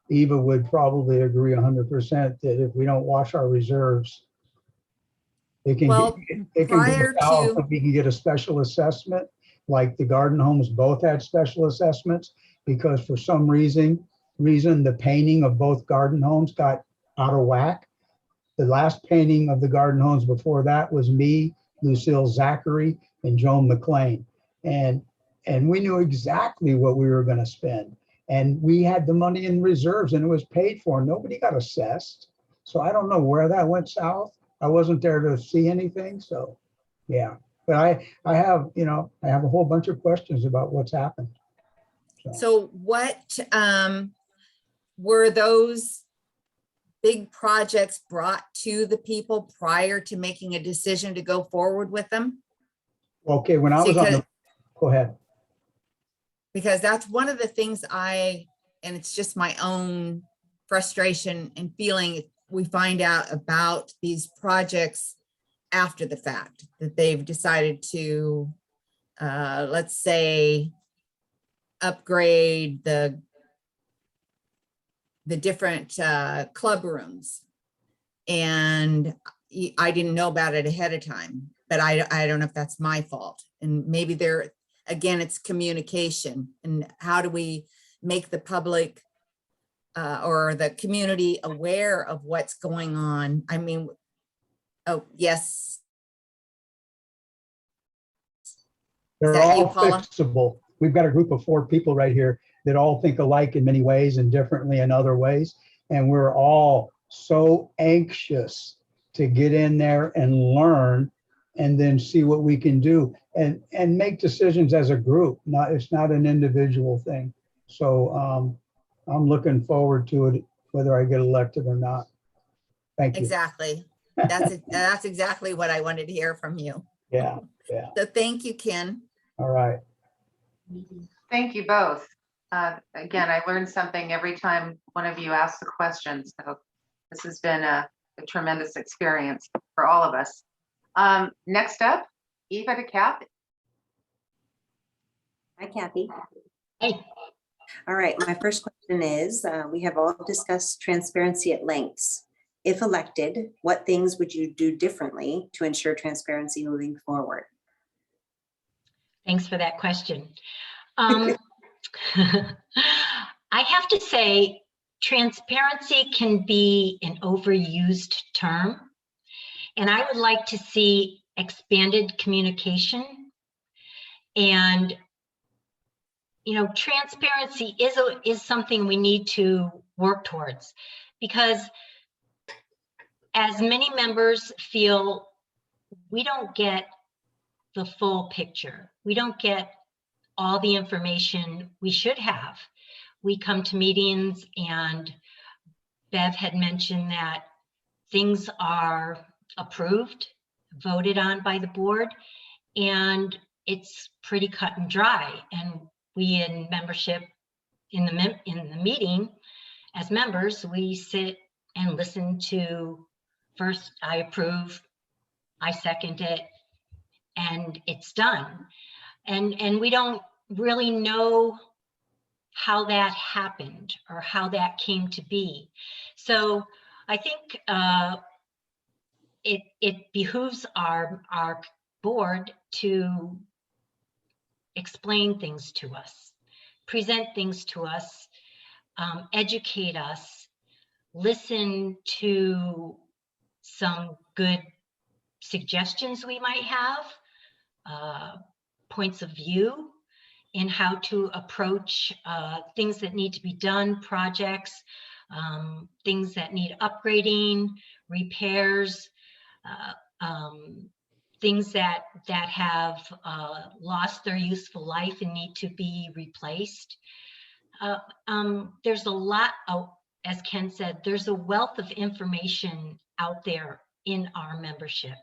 Eva would probably agree 100% that if we don't wash our reserves, it can well, it can go prior south to, if we can get a special assessment, like the garden homes both had special assessments, because for some reason the painting of both garden homes got out of whack. The last painting of the garden homes before that was me, Lucille Zachary, and Joan McLean. And we knew exactly what we were going to spend. And we had the money in reserves and it was paid for. Nobody got assessed. So I don't know where that went south. I wasn't there to see anything. So yeah, but I have, I have a whole bunch of questions about what's happened. so what were those big projects brought to the people prior to making a decision to go forward with them? Okay, when I was on the, go ahead. Because that's one of the things and it's just my own frustration and feeling, we find out about these projects after the fact, that they've decided to, let's say, upgrade the different club rooms. And I didn't know about it ahead of time, but I don't know if that's my fault. And maybe again, it's communication, and how do we make the public or the community aware of what's going on? I mean, oh, yes. They're that you, all Paula? fixable. We've got a group of 4 people right here that all think alike in many ways and differently in other ways. And we're all so anxious to get in there and learn and then see what we can do and make decisions as a group. It's not an individual thing. So I'm looking forward to it, whether I get elected or not. Thank you. Exactly. That's exactly what I wanted to hear from you. Yeah. So thank you, Ken. All right. Thank you both. Again, I learned something every time one of you asks a question. So this has been a tremendous experience for all of us. Next up, Eva to Kathy. Hi, Kathy. Hey. All right, my first question is, we have all discussed transparency at lengths. If elected, what things would you do differently to ensure transparency moving forward? Thanks for that question. I have to say, transparency can be an overused term, and I would like to see expanded communication. And transparency is something we need to work towards, because as many members feel we don't get the full picture. We don't get all the information we should have. We come to meetings, and Bev had mentioned that things are approved, voted on by the board, and it's pretty cut and dry. And we in membership in the meeting as members, we sit and listen to, first I approve, I second it, and it's done. And we don't really know how that happened or how that came to be. So I think it behooves our board to explain things to us, present things to us, educate us, listen to some good suggestions we might have, points of view in how to approach things that need to be done, projects, things that need upgrading, repairs, things that have lost their useful life and need to be replaced. There's a lot of, as Ken said, there's a wealth of information out there in our membership.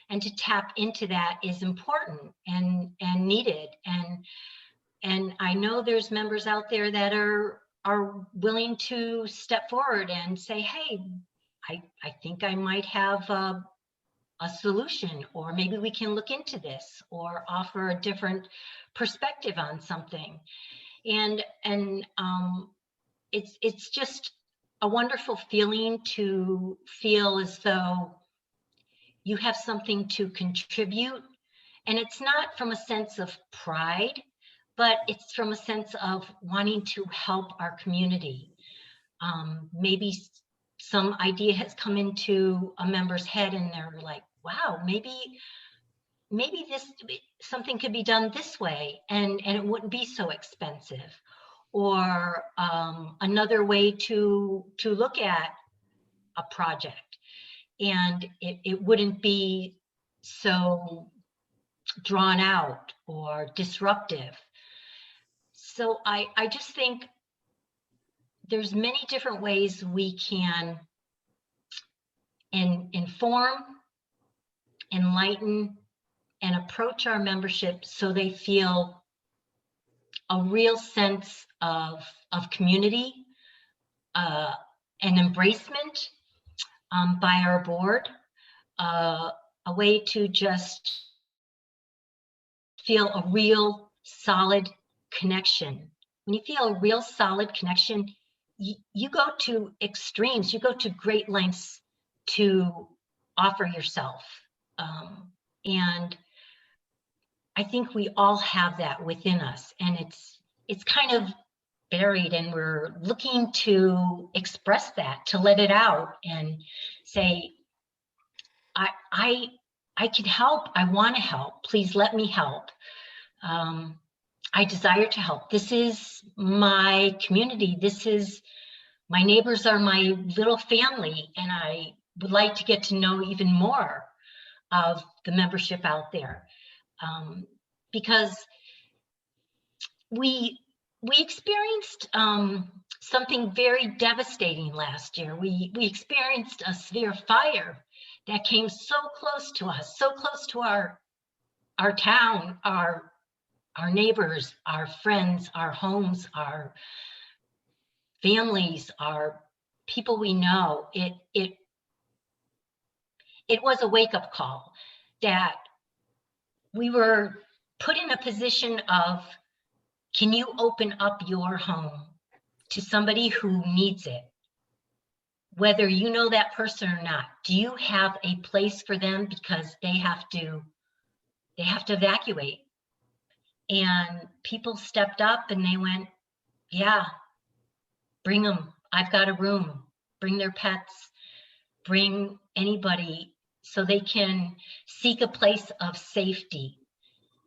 And to tap into that is important and needed. And I know there's members out there that are willing to step forward and say, hey, I think I might have a solution, or maybe we can look into this or offer a different perspective on something. And it's just a wonderful feeling to feel as though you have something to contribute. And it's not from a sense of pride, but it's from a sense of wanting to help our community. Maybe some idea has come into a member's head and they're like, wow, maybe this, something could be done this way and it wouldn't be so expensive. Or another way to look at a project, and it wouldn't be so drawn out or disruptive. So I just think there's many different ways we can inform, enlighten, and approach our membership so they feel a real sense of community, and embracement by our board, a way to just feel a real solid connection. When you feel a real solid connection, you go to extremes, you go to great lengths to offer yourself. And I think we all have that within us, and it's kind of buried, and we're looking to express that, to let it out and say, I can help, I want to help, please let me help. I desire to help. This is my community. This is, my neighbors are my little family, and I would like to get to know even more of the membership out there. Because we experienced something very devastating last year. We experienced a severe fire that came so close to us, so close to our town, our neighbors, our friends, our homes, our families, our people we know. It was a wake-up call that we were put in a position of, can you open up your home to somebody who needs it? Whether you know that person or not, do you have a place for them because they have to evacuate? And people stepped up and they went, yeah, bring them. I've got a room. Bring their pets, bring anybody so they can seek a place of safety.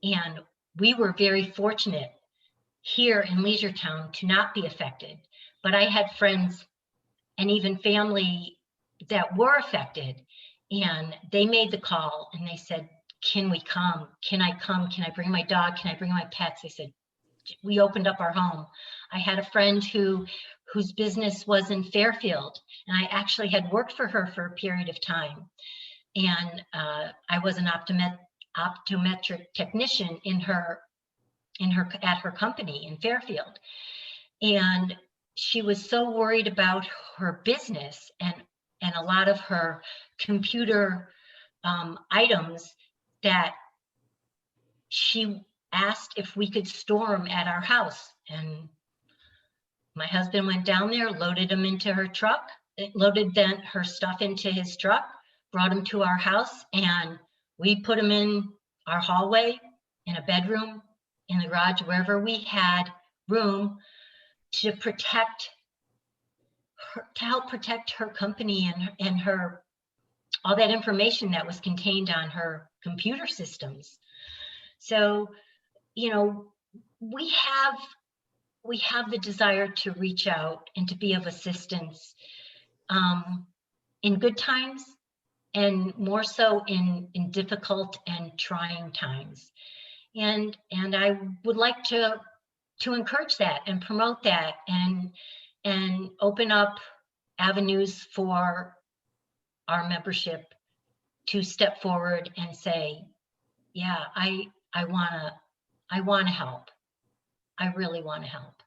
And we were very fortunate here in Leisure Town to not be affected. But I had friends and even family that were affected, and they made the call and they said, can we come? Can I come? Can I bring my dog? Can I bring my pets? They said, we opened up our home. I had a friend whose business was in Fairfield, and I actually had worked for her for a period of time. And I was an optometric technician at her company in Fairfield. And she was so worried about her business and a lot of her computer items that she asked if we could store them at our house. And my husband went down there, loaded them into her truck, loaded her stuff into his truck, brought them to our house, and we put them in our hallway, in a bedroom, in the garage, wherever we had room to protect her, to help protect her company and her, all that information that was contained on her computer systems. So, you know, we have the desire to reach out and to be of assistance in good times, and more so in difficult and trying times. And I would like to encourage that and promote that, and open up avenues for our membership to step forward and say, yeah, I want to help. I really want to help.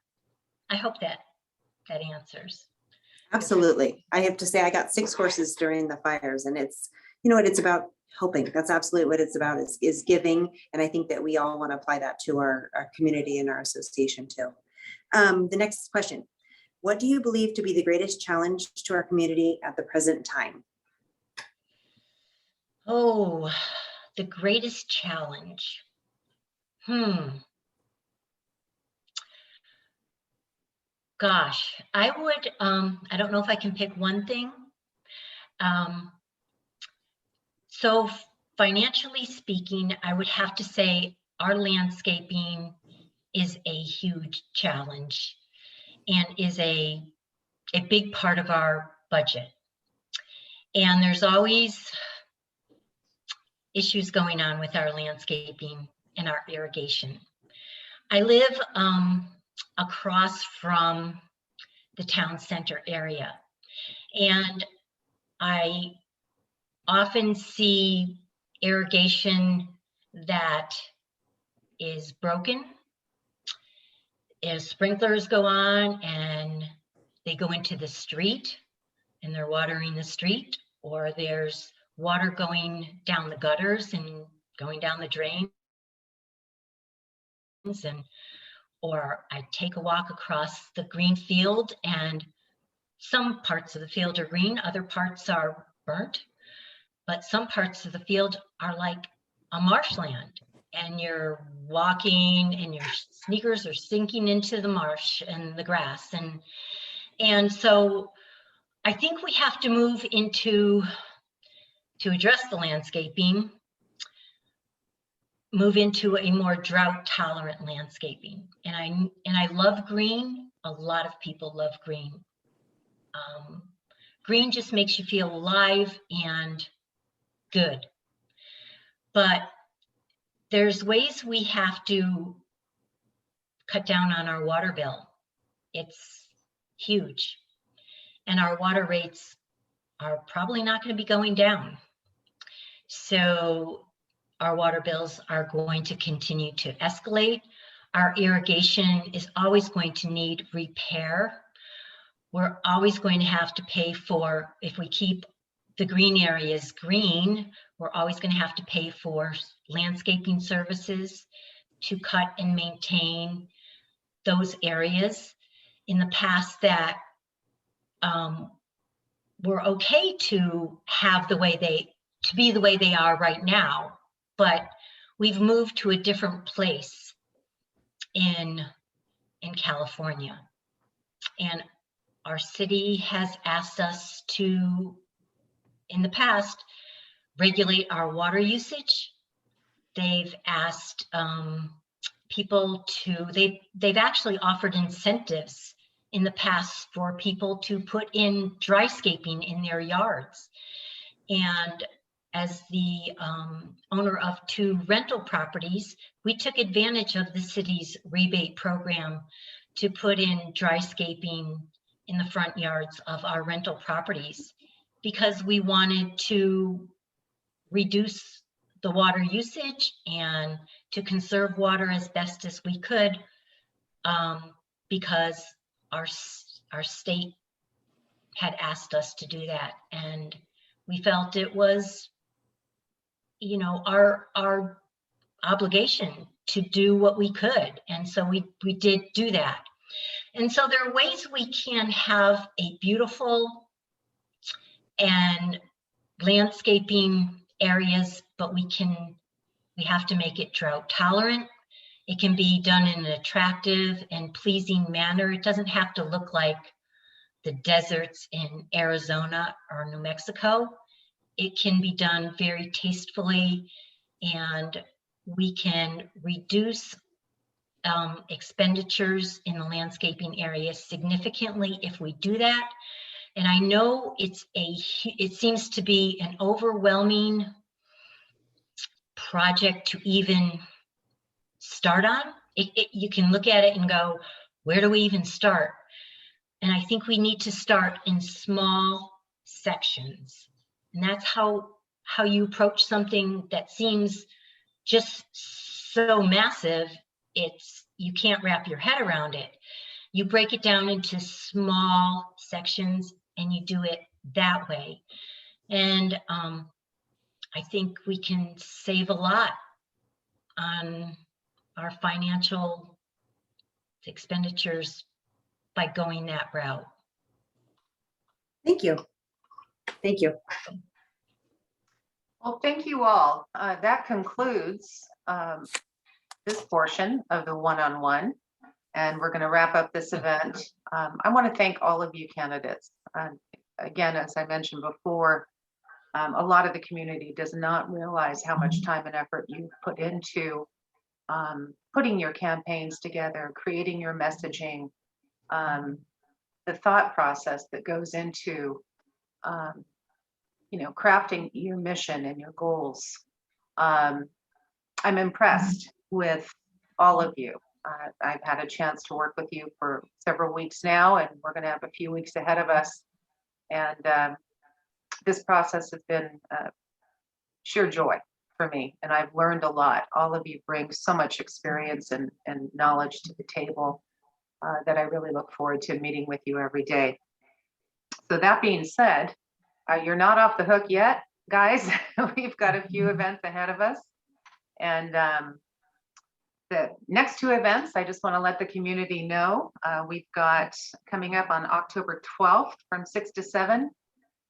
I hope that answers. Absolutely. I have to say, I got 6 horses during the fires, and it's, you know what, it's about helping. That's absolutely what it's about, is giving. And I think that we all want to apply that to our community and our association too. The next question: what do you believe to be the greatest challenge to our community at the present time? Oh, the greatest challenge. Gosh, I would, I don't know if I can pick one thing. So financially speaking, I would have to say our landscaping is a huge challenge and is a big part of our budget. And there's always issues going on with our landscaping and our irrigation. I live across from the town center area, and I often see irrigation that is broken. As sprinklers go on and they go into the street and they're watering the street, or there's water going down the gutters and going down the drains, and or I take a walk across the green field, and some parts of the field are green, other parts are burnt, but some parts of the field are like a marshland, and you're walking and your sneakers are sinking into the marsh and the grass. And so I think we have to move into, to address the landscaping, move into a more drought tolerant landscaping. And I love green. A lot of people love green. Green just makes you feel alive and good. But there's ways we have to cut down on our water bill. It's huge. And our water rates are probably not going to be going down. So our water bills are going to continue to escalate. Our irrigation is always going to need repair. We're always going to have to pay for, if we keep the green areas green, we're always going to have to pay for landscaping services to cut and maintain those areas. In the past, that were okay to have the way to be the way they are right now, but we've moved to a different place in California, and our city has asked us to, in the past, regulate our water usage. They've asked people to, they've actually offered incentives in the past for people to put in dryscaping in their yards. And as the owner of 2 rental properties, we took advantage of the city's rebate program to put in dryscaping in the front yards of our rental properties, because we wanted to reduce the water usage and to conserve water as best as we could, because our state had asked us to do that, and we felt it was, you know, our obligation to do what we could, and so we did do that. And so there are ways we can have a beautiful and landscaping areas, but we have to make it drought tolerant. It can be done in an attractive and pleasing manner. It doesn't have to look like the deserts in Arizona or New Mexico. It can be done very tastefully, and we can reduce expenditures in the landscaping area significantly if we do that. And I know it seems to be an overwhelming project to even start on. You can look at it and go, where do we even start? And I think we need to start in small sections. And that's how you approach something that seems just so massive, you can't wrap your head around it. You break it down into small sections and you do it that way. And I think we can save a lot on our financial expenditures by going that route. Thank you. Thank you. Well, thank you all. That concludes this portion of the one-on-one, and we're going to wrap up this event. I want to thank all of you candidates. Again, as I mentioned before, a lot of the community does not realize how much time and effort you put into putting your campaigns together, creating your messaging, the thought process that goes into crafting your mission and your goals. I'm impressed with all of you. I've had a chance to work with you for several weeks now, and we're going to have a few weeks ahead of us. And this process has been sheer joy for me, and I've learned a lot. All of you bring so much experience and knowledge to the table that I really look forward to meeting with you every day. So that being said, you're not off the hook yet, guys. We've got a few events ahead of us. And the next two events, I just want to let the community know, we've got coming up on October 12th from 6 to 7,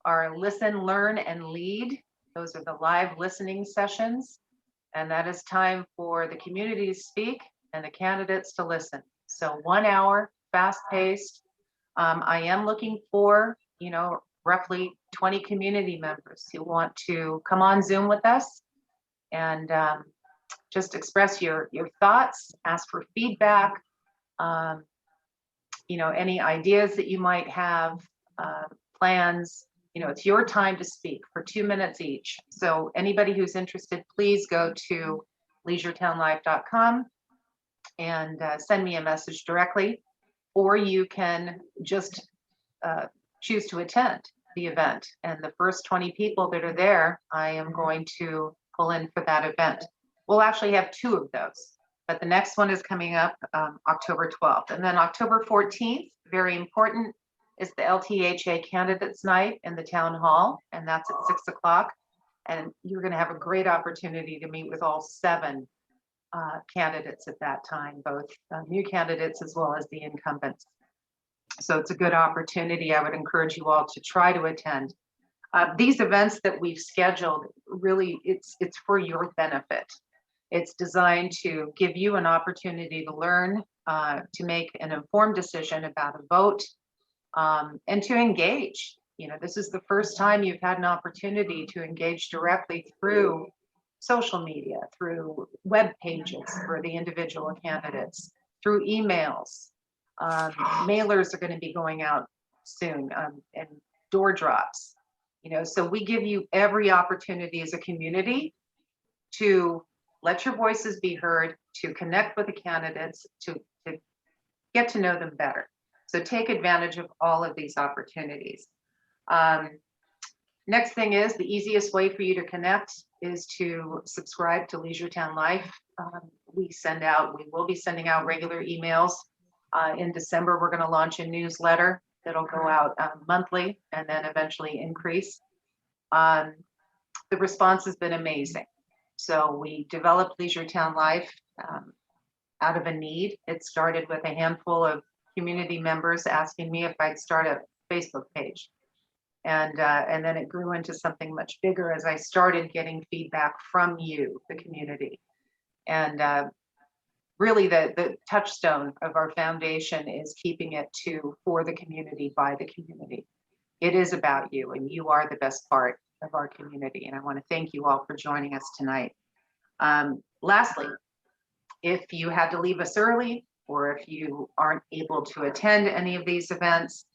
our Listen, Learn, and Lead. Those are the live listening sessions. And that is time for the community to speak and the candidates to listen. So 1 hour, fast-paced. I am looking for, roughly 20 community members who want to come on Zoom with us and just express your thoughts, ask for feedback, any ideas that you might have, plans. It's your time to speak for 2 minutes each. So anybody who's interested, please go to leisuretownlife.com and send me a message directly, or you can just choose to attend the event. And the first 20 people that are there, I am going to pull in for that event. We'll actually have 2 of those, but the next one is coming up October 12th. And then October 14th, very important, is the LTHA Candidates Night in the Town Hall, and that's at 6 o'clock. And you're going to have a great opportunity to meet with all 7 candidates at that time, both new candidates as well as the incumbents. So it's a good opportunity. I would encourage you all to try to attend. These events that we've scheduled, really, it's for your benefit. It's designed to give you an opportunity to learn, to make an informed decision about a vote, and to engage. This is the first time you've had an opportunity to engage directly through social media, through web pages for the individual candidates, through emails. Mailers are going to be going out soon, and door drops. So we give you every opportunity as a community to let your voices be heard, to connect with the candidates, to get to know them better. So take advantage of all of these opportunities. Next thing is, the easiest way for you to connect is to subscribe to Leisure Town Life. We will be sending out regular emails. In December, we're going to launch a newsletter that'll go out monthly and then eventually increase. The response has been amazing. So we developed Leisure Town Life out of a need. It started with a handful of community members asking me if I'd start a Facebook page. And then it grew into something much bigger as I started getting feedback from you, the community. And really the touchstone of our foundation is keeping it for the community, by the community. It is about you, and you are the best part of our community. And I want to thank you all for joining us tonight. Lastly, if you had to leave us early, or if you aren't able to attend any of these events,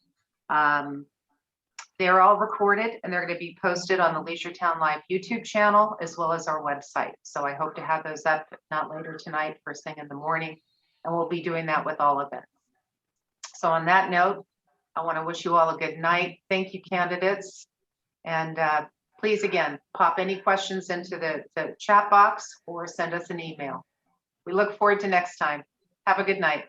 they're all recorded and they're going to be posted on the Leisure Town Live YouTube channel as well as our website. So I hope to have those up, if not later tonight, first thing in the morning, and we'll be doing that with all events. So on that note, I want to wish you all a good night. Thank you, candidates. And please, again, pop any questions into the chat box or send us an email. We look forward to next time. Have a good night.